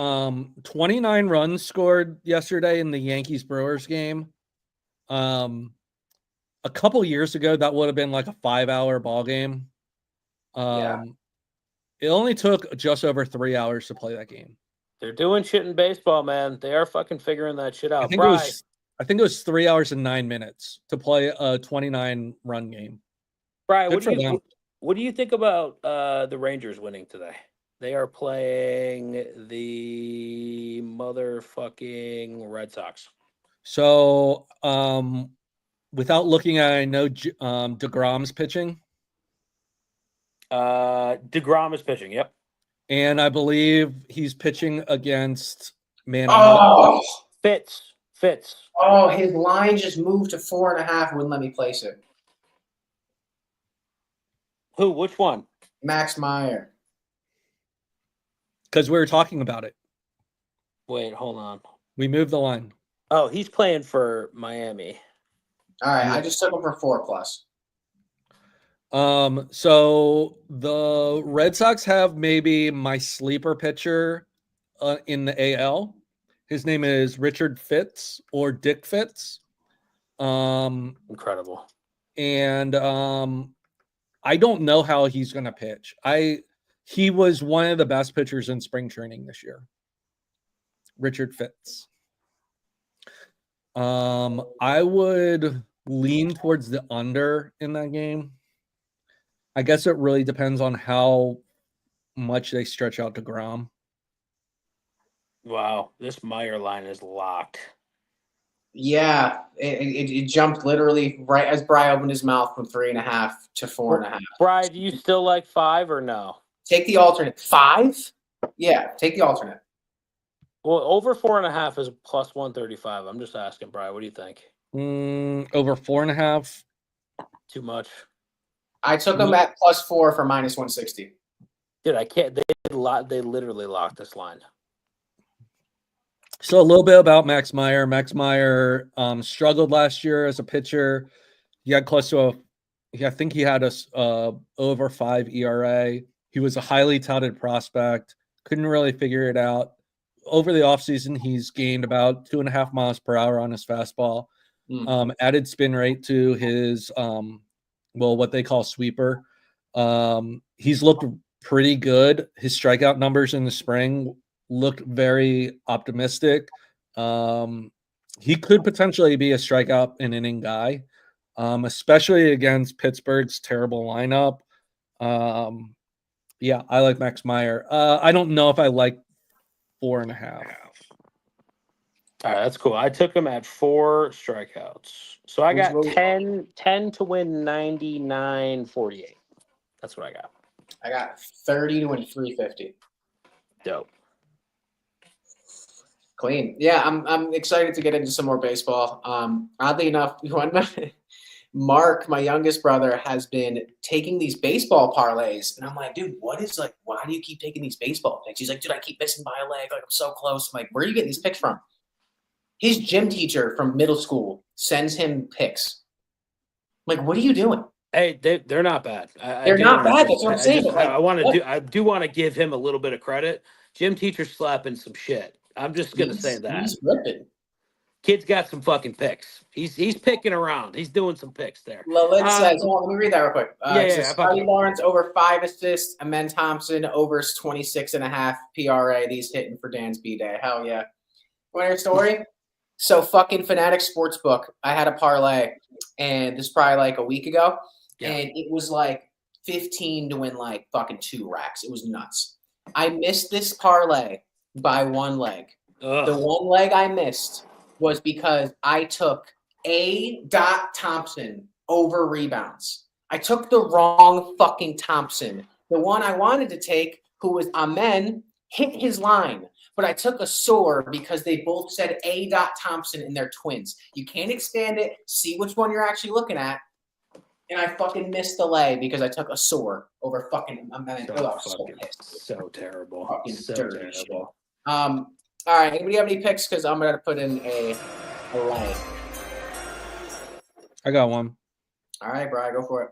29 runs scored yesterday in the Yankees Brewers game. A couple years ago, that would have been like a 5-hour ball game. It only took just over 3 hours to play that game. They're doing shit in baseball, man. They are fucking figuring that shit out. I think it was 3 hours and 9 minutes to play a 29-run game. Brian, what do you think about the Rangers winning today? They are playing the motherfucking Red Sox. So, without looking at it, I know DeGrom's pitching. DeGrom is pitching, yep. And I believe he's pitching against Fitz. Oh, his line just moved to 4.5. Wouldn't let me place it. Who? Which one? Max Meyer. Because we were talking about it. Wait, hold on. We moved the line. Oh, he's playing for Miami. All right, I just took him for 4+. So the Red Sox have maybe my sleeper pitcher in the AL. His name is Richard Fitz or Dick Fitz. Incredible. And I don't know how he's going to pitch. He was one of the best pitchers in spring training this year. Richard Fitz. I would lean towards the under in that game. I guess it really depends on how much they stretch out DeGrom. Wow, this Meyer line is locked. Yeah, it jumped literally right as Bry opened his mouth from 3.5 to 4.5. Bry, do you still like 5 or no? Take the alternate. 5? Yeah, take the alternate. Well, over 4.5 is plus 135. I'm just asking, Bry. What do you think? Over 4.5. Too much. I took them at +4 for -160. Dude, I can't. They literally locked this line. So a little bit about Max Meyer. Max Meyer struggled last year as a pitcher. He had close to I think he had a over 5 ERA. He was a highly touted prospect. Couldn't really figure it out. Over the offseason, he's gained about 2.5 miles per hour on his fastball. Added spin rate to his what they call sweeper. He's looked pretty good. His strikeout numbers in the spring looked very optimistic. He could potentially be a strikeout an inning guy, especially against Pittsburgh's terrible lineup. Yeah, I like Max Meyer. I don't know if I like 4.5. All right, that's cool. I took him at 4 strikeouts. So I got 10 to win 99-48. That's what I got. I got 30 to win 350. Dope. Clean. Yeah, I'm excited to get into some more baseball. Oddly enough, Mark, my youngest brother, has been taking these baseball parlays, and I'm like, dude, why do you keep taking these baseball picks? He's like, dude, I keep missing by a leg. Like, I'm so close. I'm like, where are you getting these picks from? His gym teacher from middle school sends him picks. I'm like, what are you doing? Hey, they're not bad. They're not bad. That's what I'm saying. I do want to give him a little bit of credit. Gym teacher's slapping some shit. I'm just gonna say that. He's ripping. Kid's got some fucking picks. He's picking around. He's doing some picks there. Let me read that real quick. Scotty Lawrence over 5 assists. Amen Thompson over 26.5 PRA. These hitting for Dan's B-Day. Hell yeah. Want to hear a story? So fucking Fanatic Sportsbook, I had a parlay, and this is probably like a week ago, and it was like 15 to win like fucking 2 racks. It was nuts. I missed this parlay by 1 leg. The 1 leg I missed was because I took A. Thompson over rebounds. I took the wrong fucking Thompson. The one I wanted to take, who was Amen, hit his line. But I took a soar because they both said A. Thompson and they're twins. You can't expand it, see which one you're actually looking at. And I fucking missed the lay because I took a soar over fucking Amen. So terrible. Fucking so dirty terrible. Shit. All right, anybody have any picks? Because I'm going to put in a lay. I got one. All right, Brian, go for it.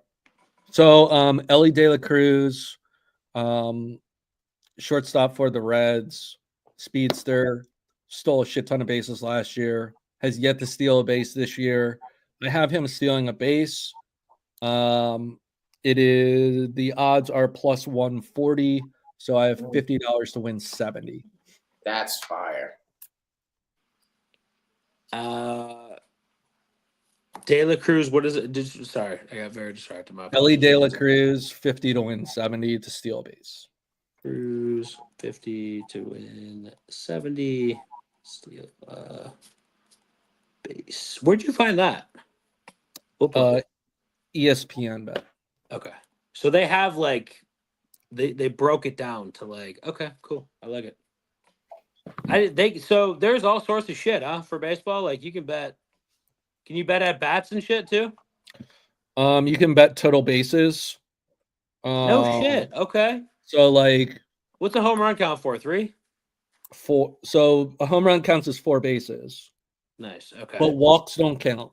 So, Ellie De La Cruz, shortstop for the Reds, speedster, stole a shit ton of bases last year, has yet to steal a base this year. I have him stealing a base. The odds are plus 140, so I have $50 to win 70. That's fire. De La Cruz, what is it? Sorry, I got very distracted. Ellie De La Cruz, 50 to win 70 to steal a base. Cruz, 50 to win 70, steal base. Where'd you find that? ESPN bet. Okay. So they have like, they broke it down to like, okay, cool. I like it. So there's all sorts of shit, huh? For baseball, like you can bet. Can you bet at bats and shit too? You can bet total bases. No shit. Okay. So like, what's a home run count for? 3? 4. So a home run counts as 4 bases. Nice. Okay. But walks don't count.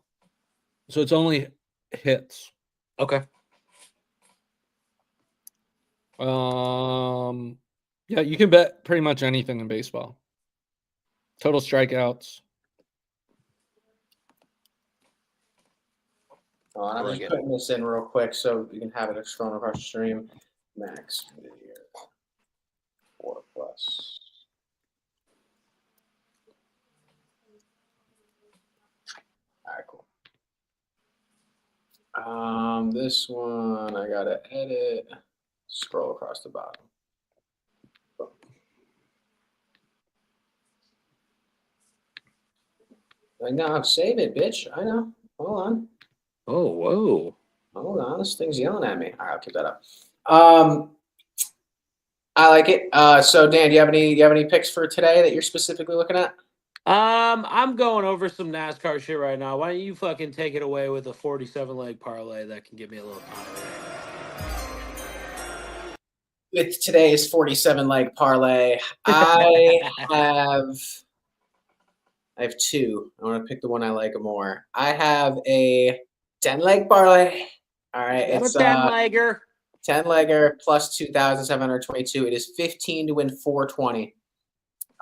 So it's only hits. Okay. Yeah, you can bet pretty much anything in baseball. Total strikeouts. I'm just putting this in real quick so you can have it scrolling across the stream. Max 4+. All right, cool. This one I gotta edit. Scroll across the bottom. I know. Save it, bitch. I know. Hold on. Oh, whoa. Hold on. This thing's yelling at me. All right, I'll keep that up. I like it. So Dan, do you have any picks for today that you're specifically looking at? I'm going over some NASCAR shit right now. Why don't you fucking take it away with a 47-leg parlay that can give me a little time? With today's 47-leg parlay, I have I have two. I want to pick the one I like more. I have a 10-leg parlay. All right, It's it's a 10-legger. 10-legger plus 2,722. It is 15 to win 420.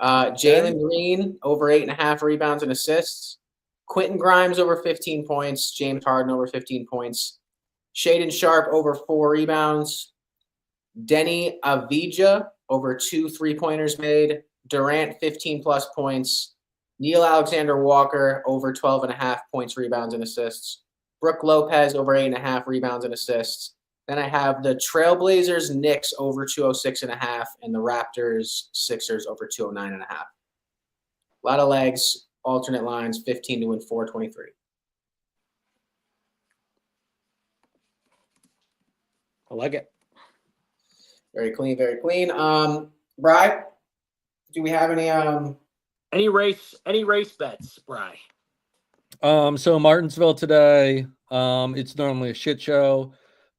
Jalen Green over 8.5 rebounds and assists. Quentin Grimes over 15 points. James Harden over 15 points. Shaden Sharp over 4 rebounds. Denny Avdija over 2 3-pointers made. Durant 15 plus points. Neil Alexander Walker over 12.5 points, rebounds, and assists. Brooke Lopez over 8.5 rebounds and assists. Then I have the Trailblazers Knicks over 206.5 and the Raptors Sixers over 209.5. A lot of legs, alternate lines, 15 to win 423. I like it. Very clean, very clean. Bri, do we have any race bets, Bri? So Martinsville today, it's normally a shit show.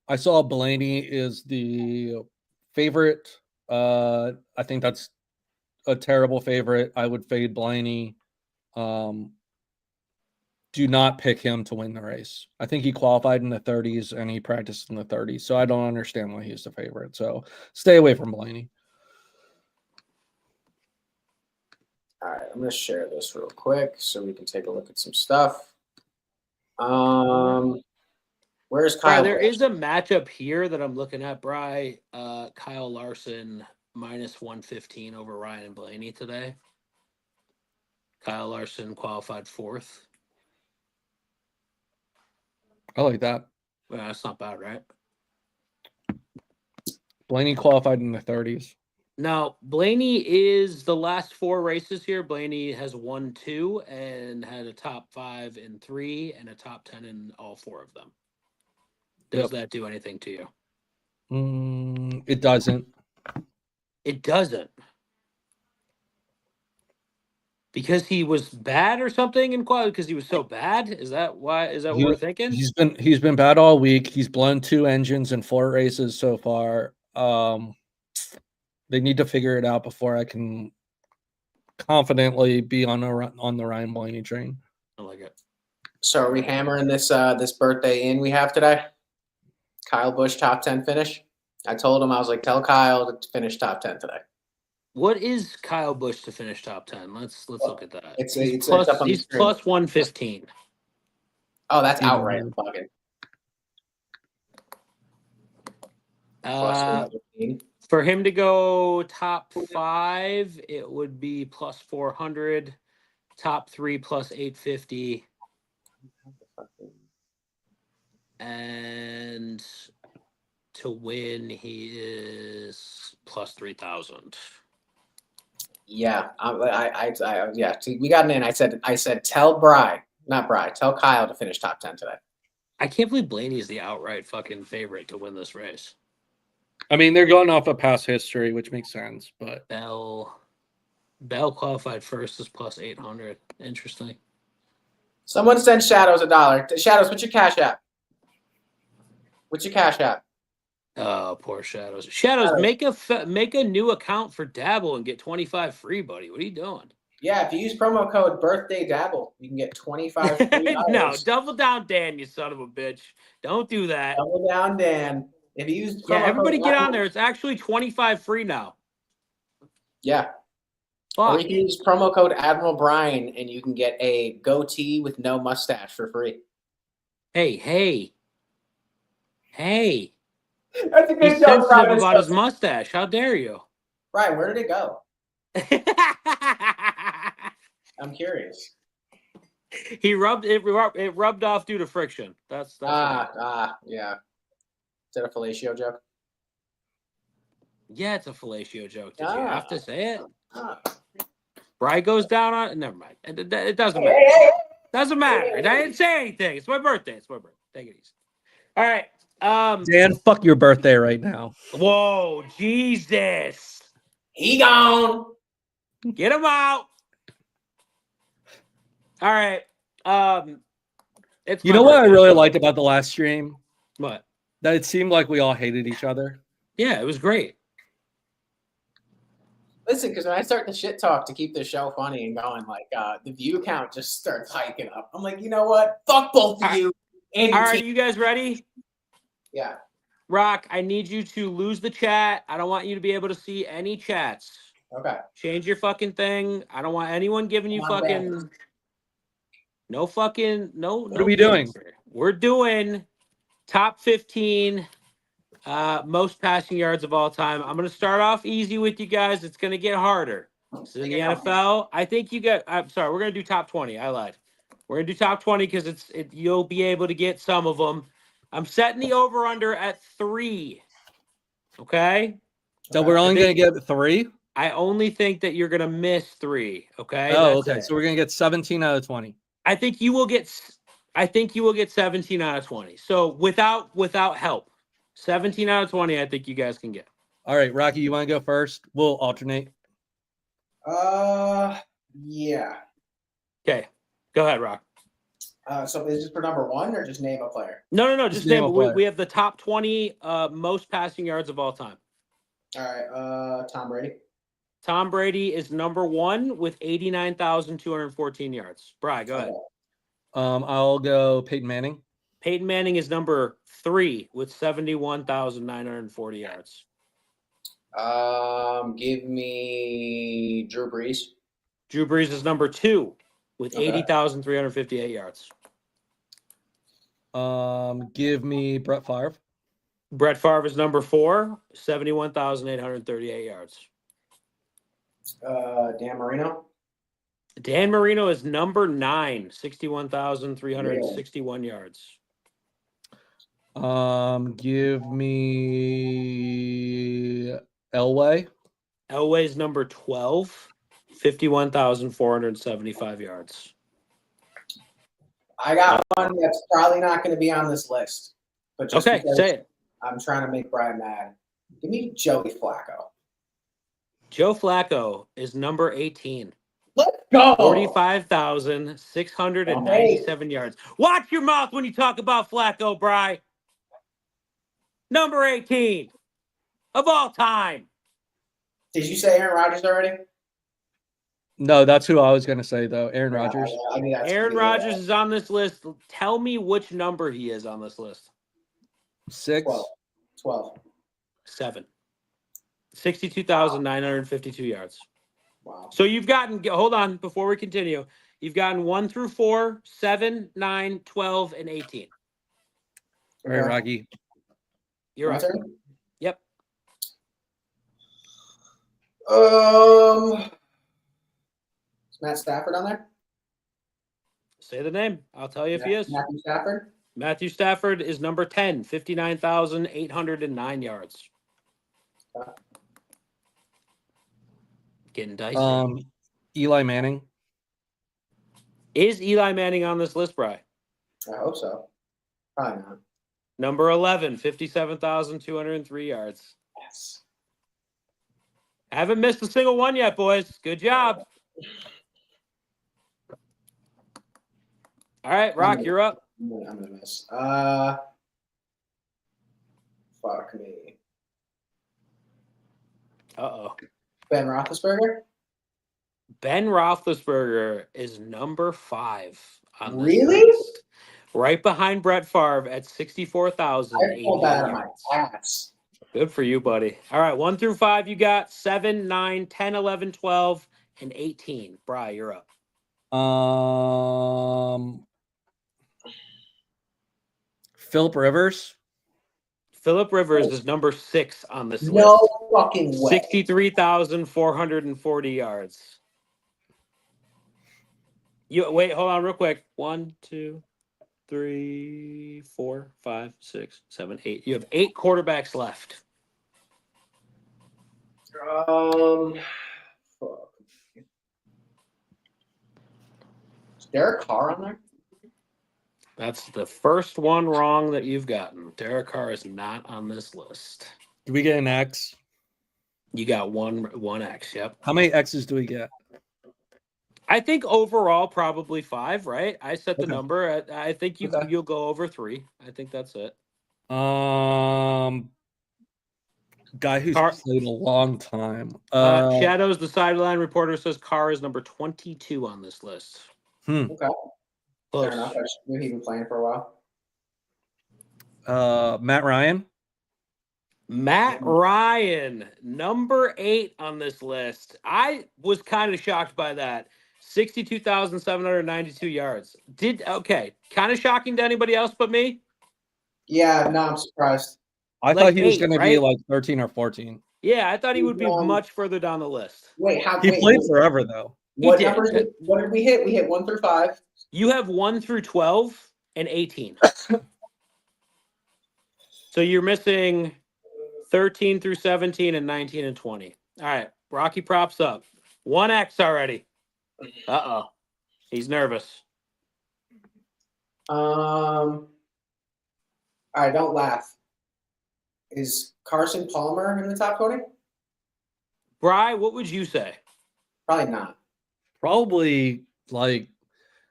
I saw Blaney is the favorite. I think that's a terrible favorite. I would fade Blaney. Do not pick him to win the race. I think he qualified in the 30s and he practiced in the 30s. So I don't understand why he's the favorite. So stay away from Blaney. All right, I'm going to share this real quick so we can take a look at some stuff. Where's Kyle? There is a matchup here that I'm looking at, Bri. Kyle Larson minus 115 over Ryan and Blaney today. Kyle Larson qualified 4th. I like that. Well, that's not bad, right? Blaney qualified in the 30s. Now, Blaney is the last 4 races here. Blaney has won 2 and had a top 5 in 3 and a top 10 in all 4 of them. Does that do anything to you? It doesn't. It doesn't. Because he was bad or something in quality? Because he was so bad? Is that why? Is that what we're thinking? He's been bad all week. He's blown 2 engines in 4 races so far. They need to figure it out before I can confidently be on the Ryan Blaney train. I like it. So are we hammering this birthday in we have today? Kyle Busch top 10 finish. I told him, I was like, tell Kyle to finish top 10 today. What is Kyle Busch to finish top 10? Let's look at that. He's plus 115. Oh, that's outright fucking. For him to go top 5, it would be plus 400. Top 3 plus 850. And to win, he is plus 3,000. Yeah, yeah. We got an in. I said, tell tell Kyle to finish top 10 today. I can't believe Blaney is the outright fucking favorite to win this race. I mean, they're going off of past history, which makes sense. But Bell qualified first is plus 800. Interesting. Someone send Shadows $1. Shadows, what's your cash app? What's your cash app? Oh, poor Shadows. Shadows, make a new account for Dabble and get 25 free, buddy. What are you doing? Yeah, if you use promo code BirthdayDabble, you can get 25 free. No, double down, Dan, you son of a bitch. Don't do that. Double down, Dan. If you use everybody get on there. It's actually 25 free now. Yeah. Fuck. Or you can use promo code Admiral Brian and you can get a goatee with no mustache for free. Hey. That's a good He's sensitive about his mustache. How dare you? Brian, where did it go? I'm curious. It rubbed off due to friction. That's yeah. Is that a fellatio joke? Yeah, it's a fellatio joke. Did you have to say it? Bri goes down on it. Never mind. It doesn't matter. Doesn't matter. I didn't say anything. It's my birthday. Take it easy. All right. Dan, fuck your birthday right now. Whoa, Jesus. He gone. Get him out. All right. You know what I really liked about the last stream? What? That it seemed like we all hated each other. Yeah, it was great. Listen, because when I start the shit talk to keep the show funny and going, like the view count just starts hiking up. I'm like, you know what? Fuck both of you. And All right, you guys ready? Yeah. Rock, I need you to lose the chat. I don't want you to be able to see any chats. Okay. Change your fucking thing. I don't want anyone giving you fucking. No fucking. No. What are we doing? We're doing top 15 most passing yards of all time. I'm going to start off easy with you guys. It's going to get harder. So in the NFL, I think you get. I'm sorry, we're going to do top 20. I lied. We're going to do top 20 because you'll be able to get some of them. I'm setting the over under at 3. Okay. So we're only going to get 3. I only think that you're going to miss 3. Okay. Oh, That's okay. it. So we're going to get 17 out of 20. I think you will get 17 out of 20. So without help, 17 out of 20. I think you guys can get. All right, Rocky, you want to go first? We'll alternate. Yeah. Okay. Go ahead, Rock. So is this for number 1 or just name a player? No. Just name it. We have the top 20 most passing yards of all time. All right. Tom Brady. Tom Brady is number 1 with 89,214 yards. Bri, go ahead. I'll go Peyton Manning. Peyton Manning is number 3 with 71,940 yards. Give me Drew Brees. Drew Brees is number 2 with 80,358 yards. Give me Brett Favre. Brett Favre is number 4, 71,838 yards. Dan Marino. Dan Marino is number 9, 61,361 yards. Give me Elway. Elway's number 12, 51,475 yards. I got one that's probably not going to be on this list. But just okay, say it. I'm trying to make Brian mad. Give me Joey Flacco. Joe Flacco is number 18. Let's go. 45,697 yards. Watch your mouth when you talk about Flacco, Bri. Number 18 of all time. Did you say Aaron Rodgers already? No, that's who I was going to say, though. Aaron Rodgers. Aaron Rodgers is on this list. Tell me which number he is on this list. 6. 12. 7. 62,952 yards. Wow. So you've gotten, hold on, before we continue, you've gotten 1 through 4, 7, 9, 12, and 18. All right, Rocky. You're up. Yep. Is Matt Stafford on there? Say the name. I'll tell you if he is. Matthew Stafford? Matthew Stafford is number 10, 59,809 yards. Getting dicey. Eli Manning. Is Eli Manning on this list, Bri? I hope so. Probably not. Number 11, 57,203 yards. Yes. Haven't missed a single one yet, boys. Good job. All right, Rock, you're up. I'm gonna miss. Fuck me. Uh-oh. Ben Roethlisberger? Ben Roethlisberger is number 5 on this Really? list. Right behind Brett Favre at 64,000. I pulled that out of my ass. Good for you, buddy. All right, 1 through 5, you got 7, 9, 10, 11, 12, and 18. Bri, you're up. Phillip Rivers. Phillip Rivers is number 6 on this list. No fucking way. 63,440 yards. Wait, hold on real quick. 1, 2, 3, 4, 5, 6, 7, 8. You have 8 quarterbacks left. Fuck. Is Derek Carr on there? That's the first one wrong that you've gotten. Derek Carr is not on this list. Do we get an X? You got one X, yep. How many X's do we get? I think overall probably 5, right? I set the number. I think you'll go over 3. I think that's it. Guy who's played a long time. Shadows, the sideline reporter, says Carr is number 22 on this list. Okay. Close. Fair enough. Maybe he's been playing for a while. Matt Ryan. Matt Ryan, number 8 on this list. I was kind of shocked by that. 62,792 yards. Kind of shocking to anybody else but me? Yeah, no, I'm surprised. I thought he was going to be like 13 or 14. Yeah, I thought he would be much further down the list. He played forever, though. What did we hit? We hit 1 through 5. You have 1 through 12 and 18. So you're missing 13 through 17 and 19 and 20. All right, Rocky props up. 1X already. Uh-oh. He's nervous. All right, don't laugh. Is Carson Palmer in the top 20? Bri, what would you say? Probably not. Probably like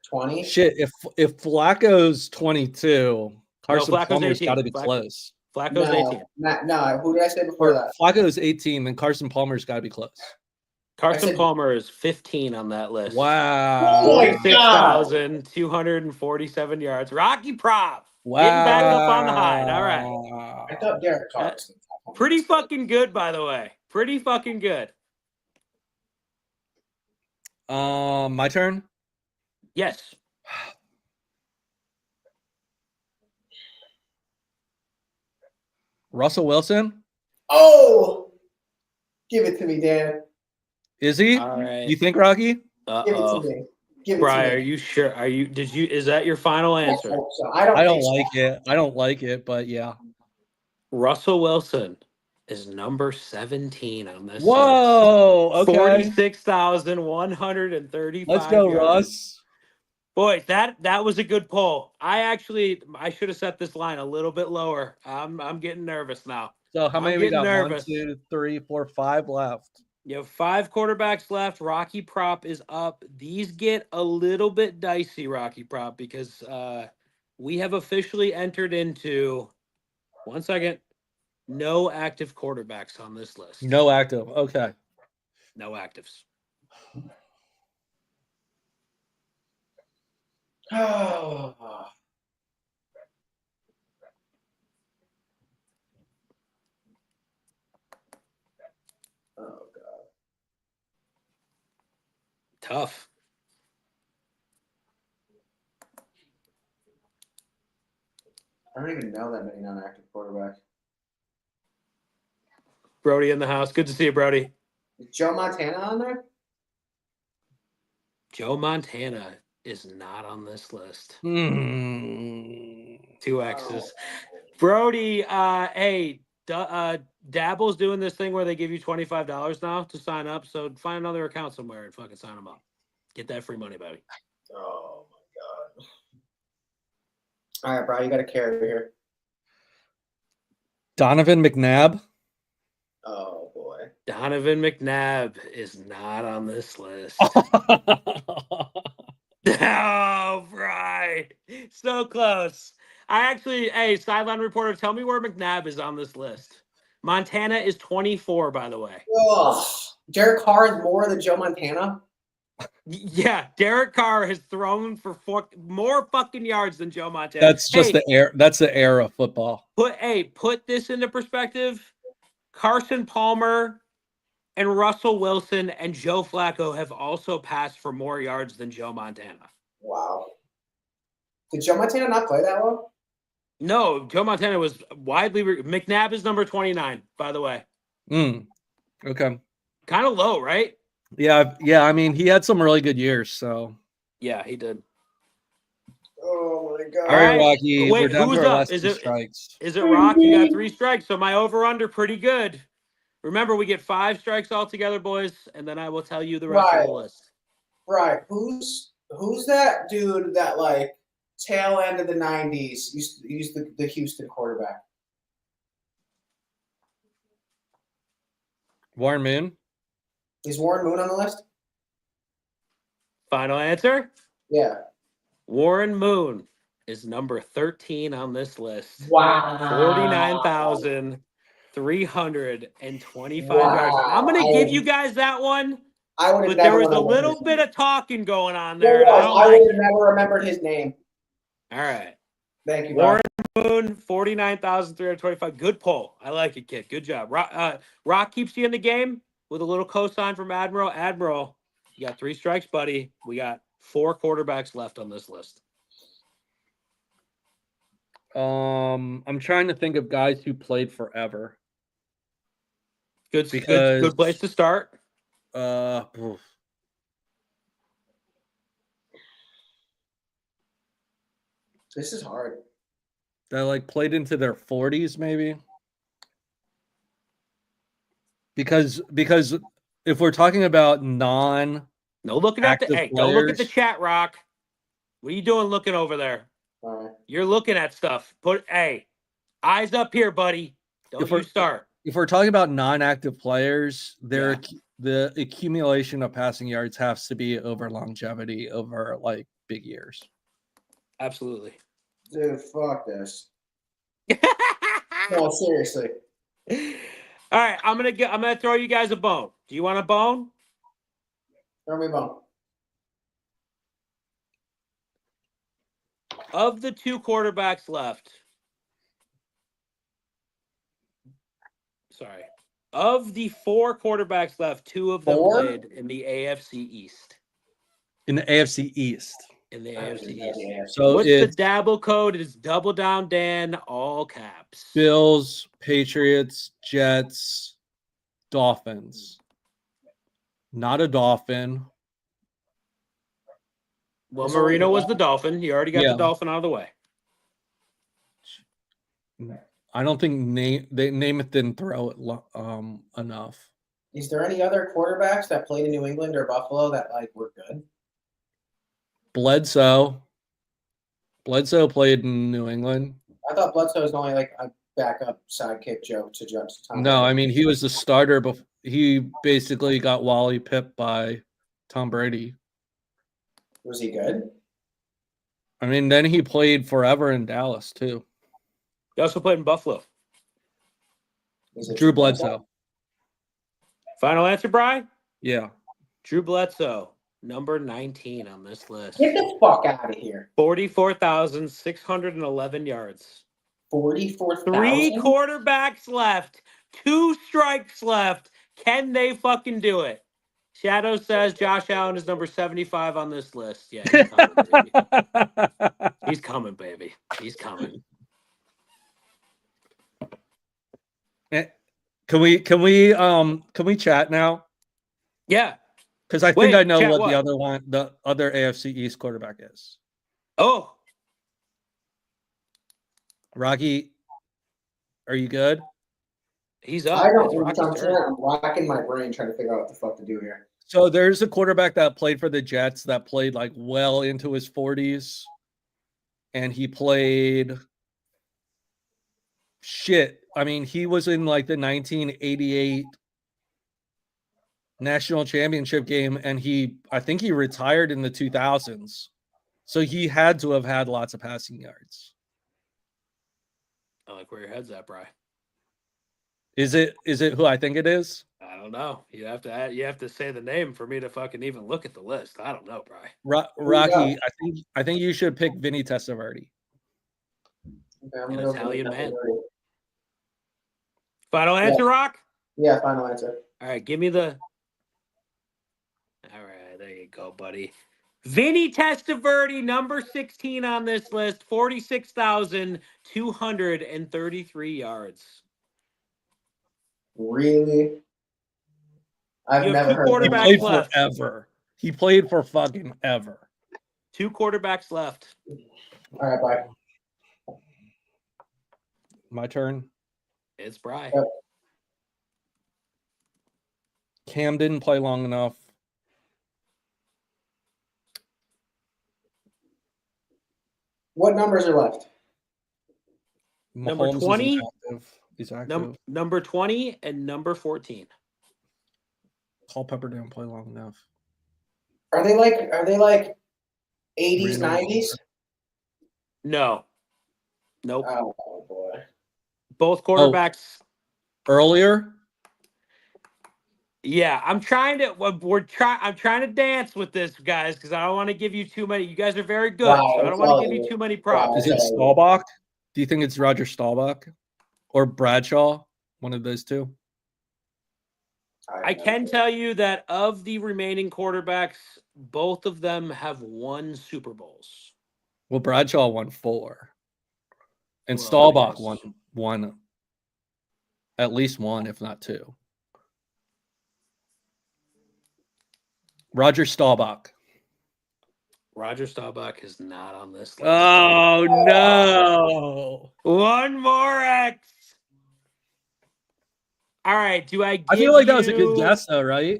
20. Shit, if Flacco's 22, Carson Palmer's got to be close. Flacco's 18. No, who did I say before that? Flacco's 18, then Carson Palmer's got to be close. Carson Palmer is 15 on that list. Wow. 46,247 yards. Rocky prop. Wow. Getting back up on the high. All right. I thought Derek Carr was in the top 20. Pretty fucking good, by the way. Pretty fucking good. My turn? Yes. Russell Wilson? Oh! Give it to me, Dan. Is he? All right. You think, Rocky? Uh-oh. Give it to me. Brian, are you sure? Is that your final answer? I don't like it. I don't like it, but yeah. Russell Wilson is number 17 on this. Whoa! List. Okay. 46,135. Let's go, yards. Russ. Boy, that was a good pull. I should have set this line a little bit lower. I'm getting nervous now. So how many we got? Nervous. 1, 2, 3, 4, 5 left. You have 5 quarterbacks left. Rocky prop is up. These get a little bit dicey, Rocky prop, because we have officially entered into 1 second. No active quarterbacks on this list. No active. Okay. No actives. Oh. Oh, God. Tough. I don't even know that many non-active quarterbacks. Brody in the house. Good to see you, Brody. Is Joe Montana on there? Joe Montana is not on this list. 2 X's. Brody, hey, Dabble's doing this thing where they give you $25 now to sign up. So find another account somewhere and fucking sign them up. Get that free money, baby. Oh, my God. All right, bro, you got a carry here. Donovan McNabb. Oh, boy. Donovan McNabb is not on this list. Oh, right. So close. Hey, sideline reporter, tell me where McNabb is on this list. Montana is 24, by the way. Ugh. Derek Carr is more than Joe Montana? Yeah, Derek Carr has thrown for more fucking yards than Joe Montana. That's just that's the era of football. Put this into perspective. Carson Palmer and Russell Wilson and Joe Flacco have also passed for more yards than Joe Montana. Wow. Did Joe Montana not play that well? No, Joe Montana was widely. McNabb is number 29, by the way. Okay. Kind of low, right? Yeah. I mean, he had some really good years, so. Yeah, he did. Oh my God! All right, Rocky. Wait, we're down who's to our up? last Is 2 it strikes. Is it Rock? You got 3 strikes, so my over/under pretty good. Remember, we get 5 strikes altogether, boys, and then I will tell you the rest of the list. Right. Who's that dude that like tail end of the 90s used the Houston quarterback? Warren Moon. Is Warren Moon on the list? Final answer? Yeah. Warren Moon is number 13 on this list. Wow. 325 yards. And I'm going to give you guys that one, I would have but never there was a remembered little his bit name. of talking going on There there. And I was. don't I like would have it. never remembered his name. All right. Thank you, Warren Bob. Moon, 49,325. Good poll. I like it, kid. Good job. Rock keeps you in the game with a little cosign from Admiral. Admiral, you got 3 strikes, buddy. We got 4 quarterbacks left on this list. I'm trying to think of guys who played forever. Good place to start. Oof. This is hard. That like played into their 40s, maybe. Because if we're talking about No looking at the players, don't look at the chat, Rock. What are you doing looking over there? All right. You're looking at stuff. Eyes up here, buddy. Don't you start. If we're talking about non-active players, the accumulation of passing yards has to be over longevity over like big years. Absolutely. Dude, fuck this. No, seriously. All right, I'm gonna throw you guys a bone. Do you want a bone? Throw me a bone. Of the 2 quarterbacks left, of the 4 quarterbacks left, 2 of them played in the AFC East. In the AFC East. In the AFC East. So what's the dabble code? It's Double Down Dan, all caps. Bills, Patriots, Jets, Dolphins. Not a Dolphin. Well, Marino was the Dolphin. You already got the Dolphin out of the way. I don't think Namath didn't throw it enough. Is there any other quarterbacks that played in New England or Buffalo that like were good? Bledsoe played in New England. I thought Bledsoe was only like a backup sidekick joke to Tom. No, I mean he was the starter, but he basically got Wally pipped by Tom Brady. Was he good? I mean, then he played forever in Dallas too. He also played in Buffalo. Drew Bledsoe. Final answer, Brian? Yeah. Drew Bledsoe, number 19 on this list. Get the fuck out of here. 44,611 yards. 44,000? 3 quarterbacks left. 2 strikes left. Can they fucking do it? Shadow says Josh Allen is number 75 on this list. Yeah, he's coming, baby. He's coming, baby. He's coming. Can we chat now? Yeah. Because I think I know what the other AFC East quarterback is. Oh. Rocky, are you good? He's up. I don't think I'm racking my brain trying to figure out what the fuck to do here. So there's a quarterback that played for the Jets that played like well into his 40s. And he played I mean, he was in like the 1988 national championship game, and I think he retired in the 2000s. So he had to have had lots of passing yards. I like where your head's at, Bri. Is it who I think it is? I don't know. You have to say the name for me to fucking even look at the list. I don't know, Bri. Rocky, I think you should pick Vinny Testaverde. Okay, an Italian man. Final answer, Rock? Yeah, final answer. All right, give me the. All right, there you go, buddy. Vinny Testaverde, number 16 on this list, 46,233 yards. Really? I've never heard of him. He played forever. He played for fucking ever. 2 quarterbacks left. All right, bye. My turn. It's Bri. Yep. Cam didn't play long enough. What numbers are left? Number 20. He's active. Number 20 and number 14. Culpepper didn't play long enough. Are they like 80s, 90s? No. Nope. Oh boy. Both quarterbacks. earlier. Yeah, I'm trying to dance with this, guys, because I don't want to give you too many. You guys are very good, Wow, so I don't want to give you too many props. Is it Staubach? Do you think it's Roger Staubach or Bradshaw? One of those two. I can tell you that of the remaining quarterbacks, both of them have won Super Bowls. Well, Bradshaw won 4, and Staubach won at least 1, if not 2. Roger Staubach. Roger Staubach is not on this list. Oh no! One more X. All right. Do I? I feel like that was a good guess, though, right?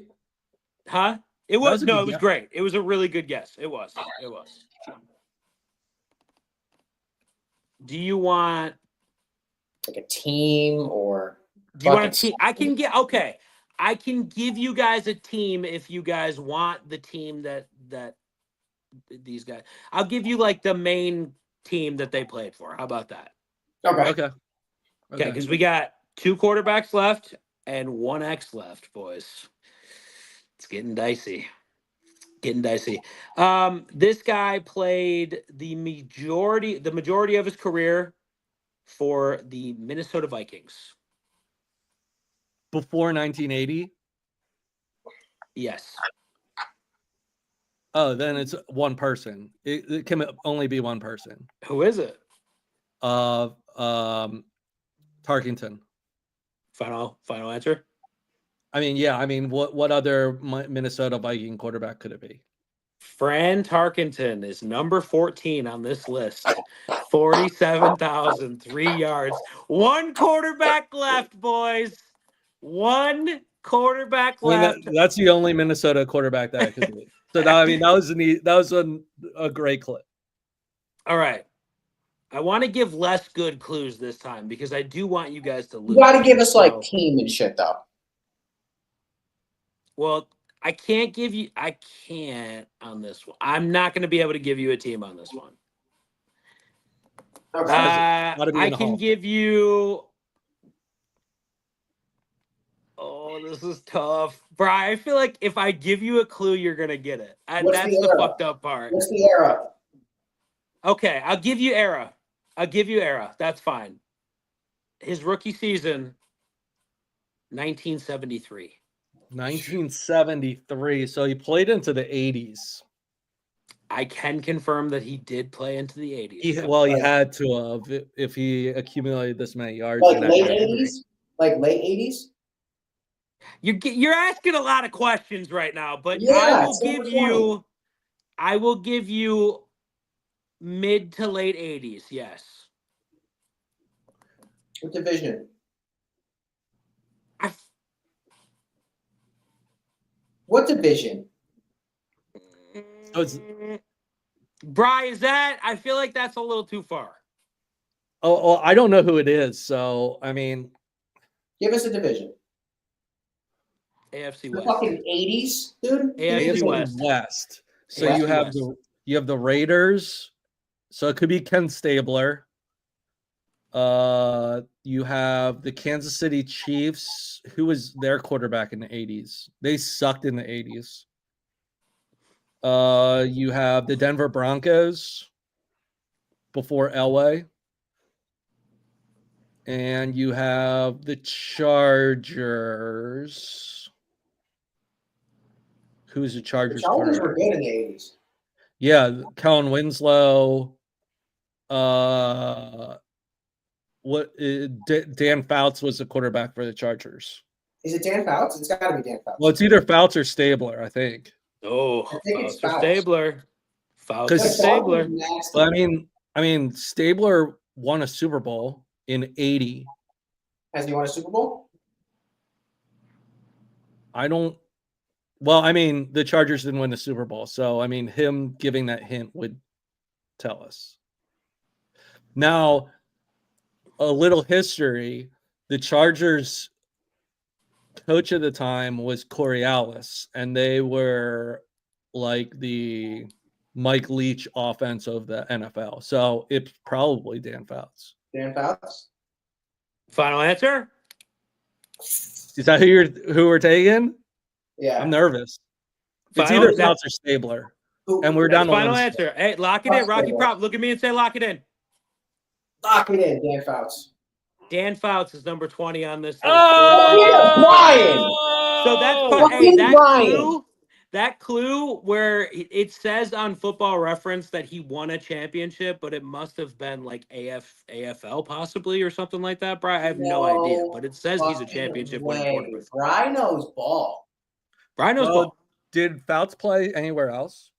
Huh? It was no. It was great. It was a really good guess. It was. It was. Do you want like a team or? Do you want a team? I can get okay. I can give you guys a team if you guys want the team that these guys. I'll give you like the main team that they played for. How about that? Okay. Okay, because we got 2 quarterbacks left and 1 X left, boys. It's getting dicey. This guy played the majority of his career for the Minnesota Vikings. Before 1980? Yes. Oh, then it's one person. It can only be one person. Who is it? Tarkington. Final answer? I mean, yeah. I mean, what other Minnesota Viking quarterback could it be? Fran Tarkenton is number 14 on this list. 47,003 yards. 1 quarterback left, boys. 1 quarterback left. That's the only Minnesota quarterback that I could be. So that was a great clip. All right. I want to give less good clues this time because I do want you guys to lose. You got to give us like team and shit though. Well, I can't on this one. I'm not going to be able to give you a team on this one. Okay. I can give you. Oh, this is tough. Brian, I feel like if I give you a clue, you're going to get it. That's the fucked up part. What's the era? Okay, I'll give you era. That's fine. His rookie season, 1973. 1973. So he played into the 80s. I can confirm that he did play into the 80s. He had to have if he accumulated this many yards. Like late 80s? Like late 80s? You're asking a lot of questions right now, but yeah, I will give you mid to late 80s, yes. What division? What division? So it's, Bri, is that? I feel like that's a little too far. Oh, I don't know who it is. So I mean, give us a division. AFC West. Fucking 80s, dude. AFC West. So AFC you have West. you have the Raiders. So it could be Ken Stabler. You have the Kansas City Chiefs. Who was their quarterback in the 80s? They sucked in the 80s. You have the Denver Broncos before Elway. And you have the Chargers. Who's the Chargers? The Chargers were good in the 80s. Yeah, Kellen Winslow. Dan Fouts was the quarterback for the Chargers. Is it Dan Fouts? It's got to be Dan Fouts. Well, it's either Fouts or Stabler, I think. Oh, I think it's Fouts. Stabler. Fouts or Stabler. Stabler. Well, I mean, Stabler won a Super Bowl in 80. Has he won a Super Bowl? Well, I mean, the Chargers didn't win the Super Bowl, so I mean, him giving that hint would tell us. Now, a little history: the Chargers coach at the time was Coriolis, and they were like the Mike Leach offense of the NFL. So it's probably Dan Fouts. Dan Fouts. Final answer? Is that who we're taking? Yeah. I'm nervous. It's Final- either Fouts or Stabler. And we're down to Final one. answer. Hey, lock it in. Rocky Prop, look at me and say lock it in. Lock it in, Dan Fouts. Dan Fouts is number 20 on this list. Oh, So that's that clue where it says on Football Reference that he won a championship, but it must have been like AFL possibly or something like that, Bri. I have no idea, but it says he's a championship winning quarterback. Bri knows ball. Bri knows ball. Did Fouts play anywhere else?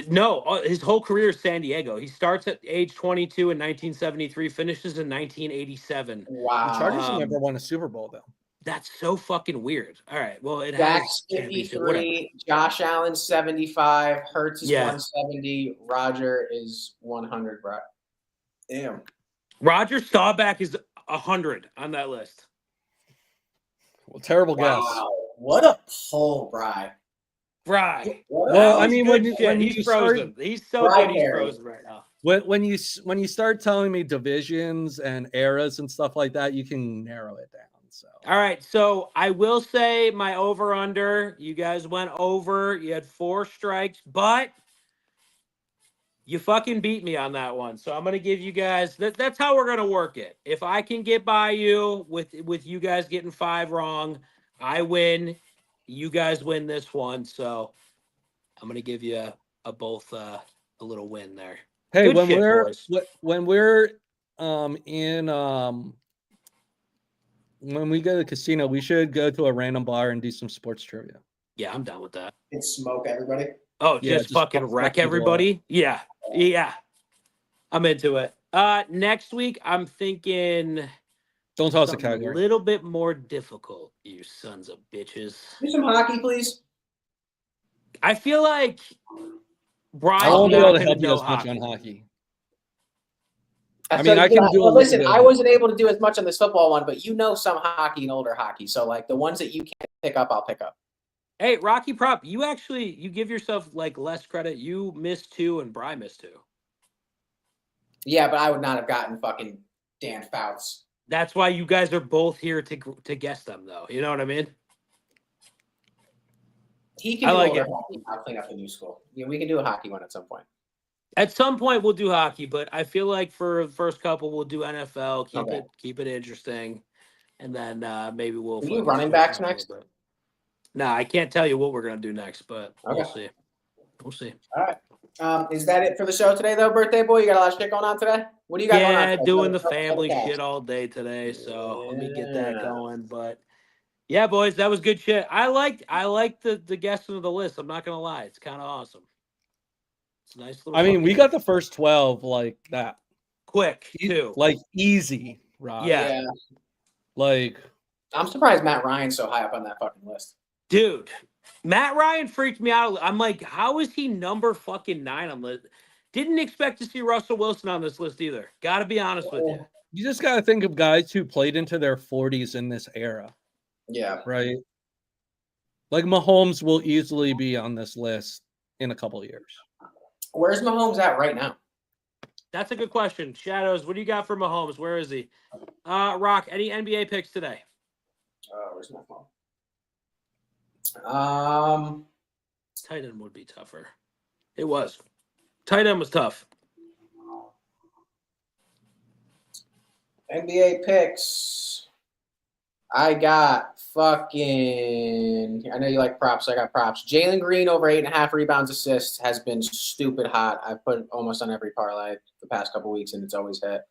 No, his whole career is San Diego. He starts at age 22 in 1973, finishes in 1987. Wow. The Chargers never won a Super Bowl, though. That's so fucking weird. All right. Well, it Dak's has 53, Josh Allen 75, Hurts is 170, Roger is 100, bro. Damn. Roger Staubach is 100 on that list. Well, terrible guess. What a pull, Bri. Bri. Well, I mean, when he's frozen. He's so good. He's frozen right now. When you start telling me divisions and eras and stuff like that, you can narrow it down. So all right, so I will say my over under. You guys went over. You had 4 strikes, but you fucking beat me on that one. So I'm gonna give you guys. That's how we're gonna work it. If I can get by you with you guys getting 5 wrong, I win. You guys win this one. So I'm gonna give you both a little win there. Hey, Good shit, when we're when we go to the casino, we should go to a random bar and do some sports trivia. Yeah, I'm down with that. And smoke everybody. Oh, yeah, just fucking wreck everybody. Yeah. I'm into it. Next week, I'm thinking. Don't tell us a category. A little bit more difficult, you sons of bitches. Do some hockey, please. I feel like Brian. I won't be able to help you as much on hockey. I can do. Listen, I wasn't able to do as much on this football one, but you know some hockey and older hockey. So like the ones that you can't pick up, I'll pick up. Hey, Rocky Prop, you give yourself like less credit. You missed 2 and Bri missed 2. Yeah, but I would not have gotten fucking Dan Fouts. That's why you guys are both here to guess them, though. You know what I mean? He can do older hockey. I'll clean up the new school. Yeah, we can do a hockey one at some point. At some point, we'll do hockey, but I feel like for the first couple, we'll do NFL. Keep it interesting, and then maybe we'll. Can you running backs next? Nah, I can't tell you what we're gonna do next, but we'll see. We'll see. All right. Is that it for the show today, though, birthday boy? You got a lot of shit going on today? What do you got going on? Yeah, doing the family shit all day today, so let me get that going. But yeah, boys, that was good shit. I liked the guessing of the list. I'm not gonna lie, it's kind of awesome. It's a nice little. I mean, we got the first 12 like that. Quick, too. Like easy, Rob. Yeah. Like, I'm surprised Matt Ryan's so high up on that fucking list. Dude, Matt Ryan freaked me out. I'm like, how is he number fucking 9 on the list? Didn't expect to see Russell Wilson on this list either. Got to be honest with you. You just got to think of guys who played into their 40s in this era. Yeah. Right? Like Mahomes will easily be on this list in a couple of years. Where's Mahomes at right now? That's a good question. Shadows, what do you got for Mahomes? Where is he? Rock, any NBA picks today? Where's my phone? Tight end would be tougher. It was. Tight end was tough. NBA picks. I got fucking. I know you like props. So I got props. Jalen Green over 8.5 rebounds, assists has been stupid hot. I've put almost on every parlay the past couple weeks, and it's always hit.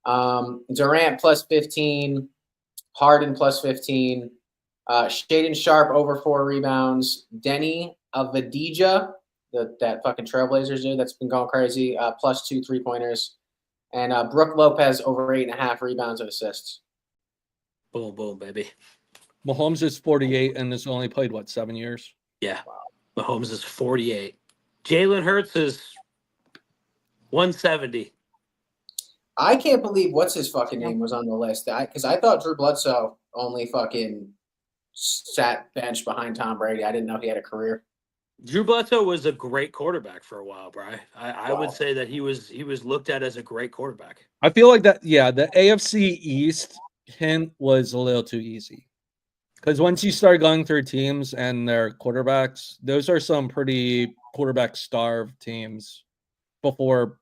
Durant plus 15. Harden plus 15. Shaden Sharp over 4 rebounds. Denny Avdija, that fucking Trailblazers dude that's been going crazy, plus 2 3-pointers. And Brooke Lopez over 8.5 rebounds and assists. Boom, boom, baby. Mahomes is 48 and has only played, 7 years? Yeah. Wow. Mahomes is 48. Jalen Hurts is 170. I can't believe what's his fucking name was on the list. Because I thought Drew Bledsoe only fucking sat bench behind Tom Brady. I didn't know he had a career. Drew Bledsoe was a great quarterback for a while, Bri. I would say that he was looked at as a great quarterback. I feel like that, yeah, the AFC East hint was a little too easy. Because once you start going through teams and their quarterbacks, those are some pretty quarterback-starved teams before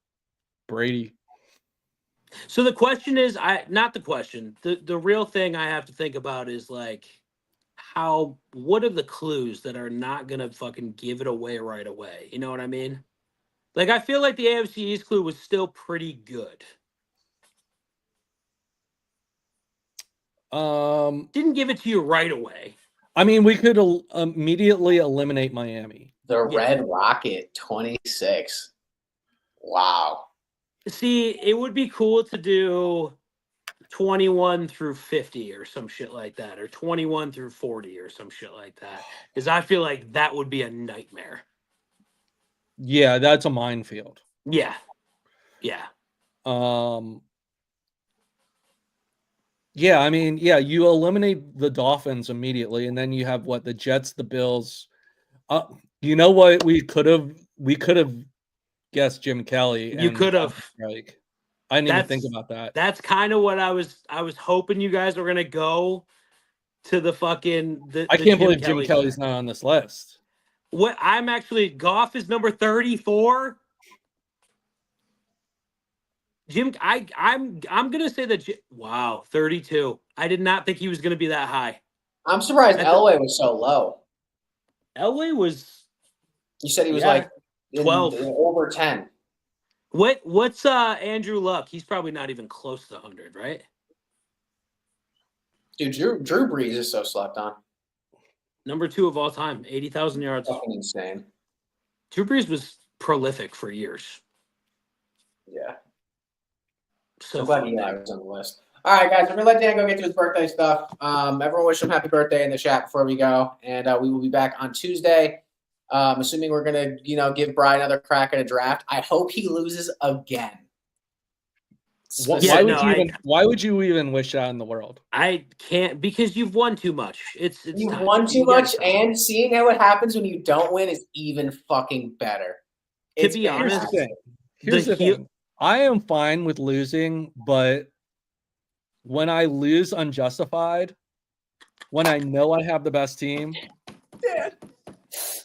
Brady. So the question is, not the question. The real thing I have to think about is like, what are the clues that are not gonna fucking give it away right away? You know what I mean? Like, I feel like the AFC East clue was still pretty good. Didn't give it to you right away. I mean, we could immediately eliminate Miami. The Red Rocket 26. Wow. See, it would be cool to do 21 through 50 or some shit like that, or 21 through 40 or some shit like that, because I feel like that would be a nightmare. Yeah, that's a minefield. Yeah. Yeah, I mean, you eliminate the Dolphins immediately, and then you have what, the Jets, the Bills. You know what? We could have guessed Jim Kelly. You could have. Like, I didn't even think about that. That's kind of what I was hoping you guys were gonna go to the fucking. I can't believe Jim Kelly's not on this list. What I'm actually, Goff is number 34. Jim, I'm gonna say that. Wow, 32. I did not think he was gonna be that high. I'm surprised Elway was so low. Elway was. You said he was like 12, over 10. What's Andrew Luck? He's probably not even close to 100, right? Dude, Drew Brees is so slept on. Number 2 of all time, 80,000 yards. Fucking insane. Drew Brees was prolific for years. Yeah. So I'm glad he was on the list. All right, guys, we're going to let Dan go get to his birthday stuff. Everyone wish him happy birthday in the chat before we go. And we will be back on Tuesday. Assuming we're going to, give Brian another crack at a draft. I hope he loses again. Why would you even wish that in the world? I can't, because you've won too much. You've won too much, and seeing how it happens when you don't win is even fucking better. To be honest, here's the thing. I am fine with losing, but when I lose unjustified, when I know I have the best team.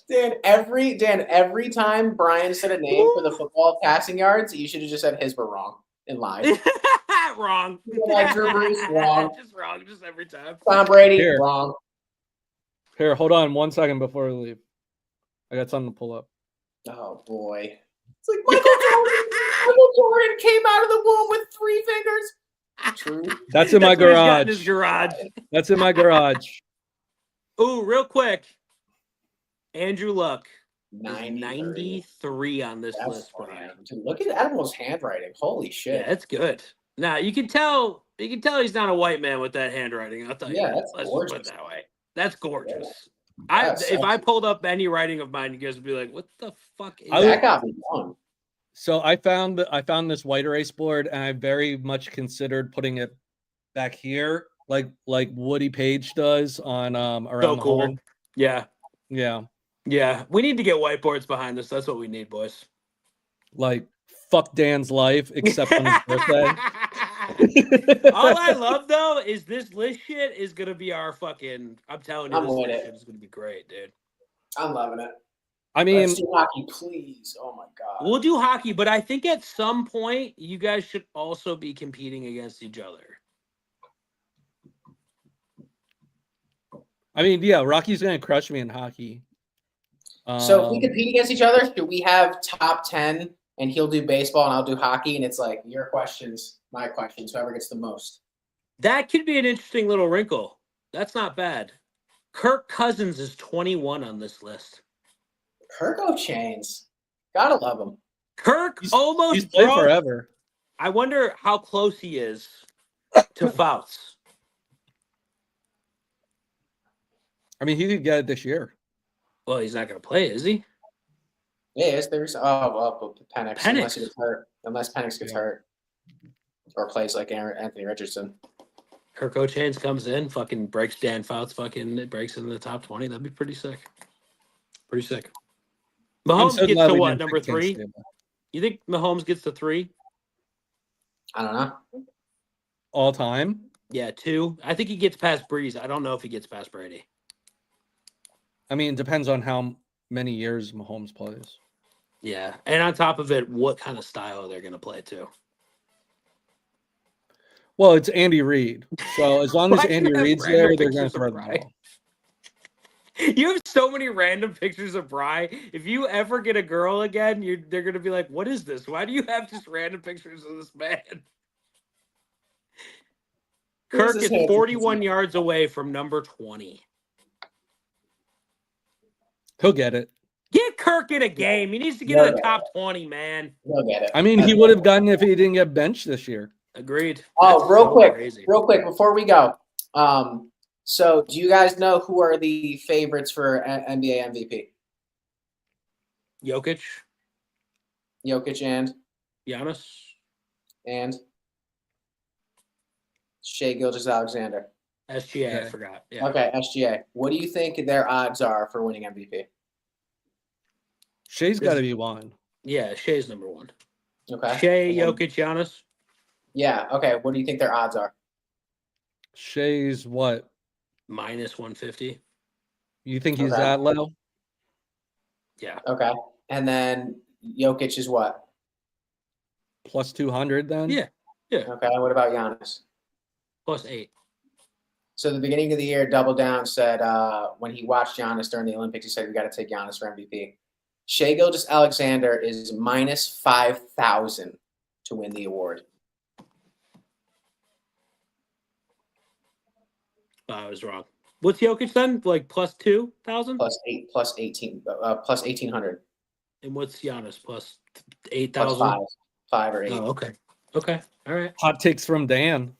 Dan, every time Brian said a name for the football passing yards, you should have just said his were wrong and lied. Wrong. Like Drew Brees, wrong. Just wrong, just every time. Tom Brady, wrong. Here, hold on 1 second before we leave. I got something to pull up. Oh boy. It's like Michael Jordan came out of the womb with 3 fingers. True. That's in my garage. In his garage. That's in my garage. Ooh, real quick. Andrew Luck. 93 on this list, Brian. Dude, look at Admiral's handwriting. Holy shit. Yeah, it's good. Now you can tell he's not a white man with that handwriting. I'll tell you. Yeah, that's Let's gorgeous. put it that way. That's gorgeous. Yeah. If I pulled up any writing of mine, you guys would be like, "What the fuck is that?" Got me wrong. So I found this white erase board, and I very much considered putting it back here, like Woody Page does on around the horn. Yeah. Yeah. We need to get whiteboards behind us. That's what we need, boys. Like, fuck Dan's life, except on his birthday. All I love, though, is this list shit is going to be our fucking... I'm telling you, this list shit is going to be great, dude. I'm loving it. I mean... Let's do hockey, please. Oh, my God. We'll do hockey, but I think at some point, you guys should also be competing against each other. I mean, yeah, Rocky's going to crush me in hockey. So if we compete against each other, do we have top 10 and he'll do baseball and I'll do hockey? And it's like your questions, my questions, whoever gets the most. That could be an interesting little wrinkle. That's not bad. Kirk Cousins is 21 on this list. Kirk O'Chains. Gotta love him. Kirk he's played forever. I wonder how close he is to Fouts. I mean, he could get it this year. Well, he's not going to play, is he? Yeah, there's Penix. Unless Penix gets hurt or plays like Anthony Richardson. Kirk O'Chains comes in, fucking breaks Dan Fouts, breaks into the top 20. That'd be pretty sick. Pretty sick. Mahomes gets to what, number 3? You think Mahomes gets to 3? I don't know. All time? Yeah, 2. I think he gets past Breeze. I don't know if he gets past Brady. I mean, it depends on how many years Mahomes plays. Yeah, and on top of it, what kind of style they're going to play too. Well, it's Andy Reid. So as long as Andy Reid's there, they're going to throw the ball. You have so many random pictures of Bry. If you ever get a girl again, they're going to be like, what is this? Why do you have just random pictures of this man? Kirk is 41 yards away from number 20. He'll get it. Get Kirk in a game. He needs to get in the top 20, man. He'll get it. I mean, he would have gotten if he didn't get benched this year. Agreed. Oh, real quick, before we go. So do you guys know who are the favorites for NBA MVP? Jokic and Giannis and Shai Gilgeous-Alexander. SGA, Okay. I forgot. Yeah. Okay, SGA. What do you think their odds are for winning MVP? Shai's got to be one. Yeah, Shai's number 1. Okay. Shai, Jokic, Giannis. Yeah. Okay. What do you think their odds are? Shai's what? Minus 150. You think he's that low? Yeah. Okay. And then Jokic is what? Plus 200 then? Yeah. Yeah. Okay. What about Giannis? Plus 8. So the beginning of the year, Double Down said when he watched Giannis during the Olympics, he said we got to take Giannis for MVP. Shai Gilgeous-Alexander is minus 5,000 to win the award. I was wrong. What's Jokic then? Like plus 2,000? Plus 1,800. And what's Giannis? Plus Plus 8,000? 5 or 8. Oh, okay. Okay. All right. Hot takes from Dan.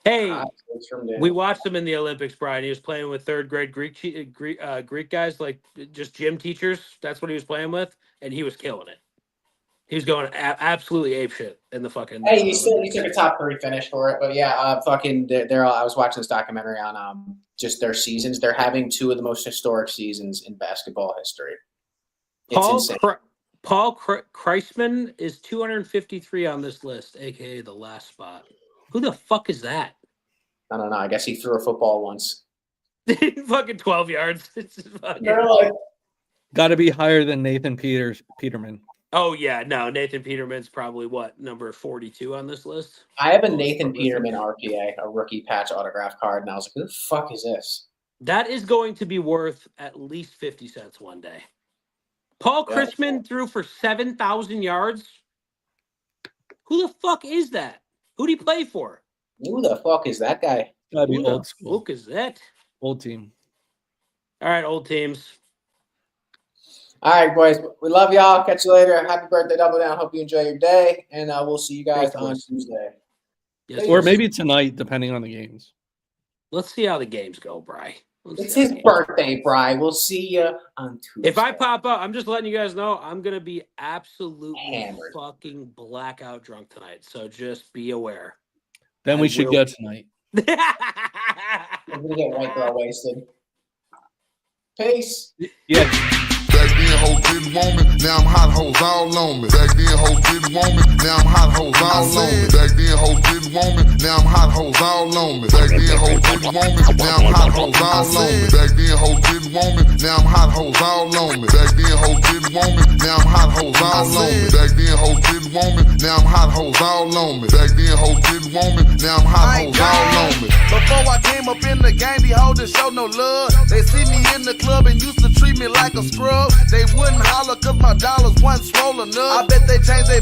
Hey, It's from Dan. we watched him in the Olympics, Brian. He was playing with third grade Greek guys, like just gym teachers. That's what he was playing with, and he was killing it. He was going absolutely apeshit in the fucking. Hey, you took a top 3 finish for it, but yeah, they're all. I was watching this documentary on just their seasons. They're having 2 of the most historic seasons in basketball history. It's insane. Paul Kreisman is 253 on this list, aka the last spot. Who the fuck is that? I don't know. I guess he threw a football once. Fucking 12 yards. It's fucking... Got to be higher than Nathan Peterman. Oh, yeah. No, Nathan Peterman's probably, number 42 on this list? I have a Nathan Peterman RPA, a rookie patch autograph card, and I was like, who the fuck is this? That is going to be worth at least 50 cents one day. Paul Christman threw for 7,000 yards? Who the fuck is that? Who'd he play for? Who the fuck is that guy? Got to be Who old the school. fuck is that? Old team. All right, old teams. All right, boys. We love y'all. Catch you later. Happy birthday, Double Down. Hope you enjoy your day, and we'll see you guys on Tuesday. Yes, Or maybe tonight, depending on the games. Let's see how the games go, Bri. It's his birthday, Bri. We'll see you on Tuesday. If I pop up, I'm just letting you guys know I'm going to be absolutely Hammered. fucking blackout drunk tonight. So just be aware. Then we should go tonight. We're going to get white girl wasted. Peace. Yeah. Back then, hoes didn't want me. Now I'm hot hoes all on me. Back then, hoes didn't want me. Now I'm hot hoes all on me. Back then, hoes didn't want me. Now I'm hot hoes all on me. Back then, hoes didn't want me. Now I'm hot hoes all on me. Back then, hoes didn't want me. Now I'm hot hoes all on me. Back then, hoes didn't want me. Now I'm hot hoes all on me. Back then, hoes didn't want me. Now I'm hot hoes all on me. Back then, hoes didn't want me. Now I'm hot hoes all on me. Before I came up in the game, these hoes didn't show no love. They see me in the club and used to treat me like a scrub. They wouldn't holler cause my dollars wasn't swollen up. I bet they changed their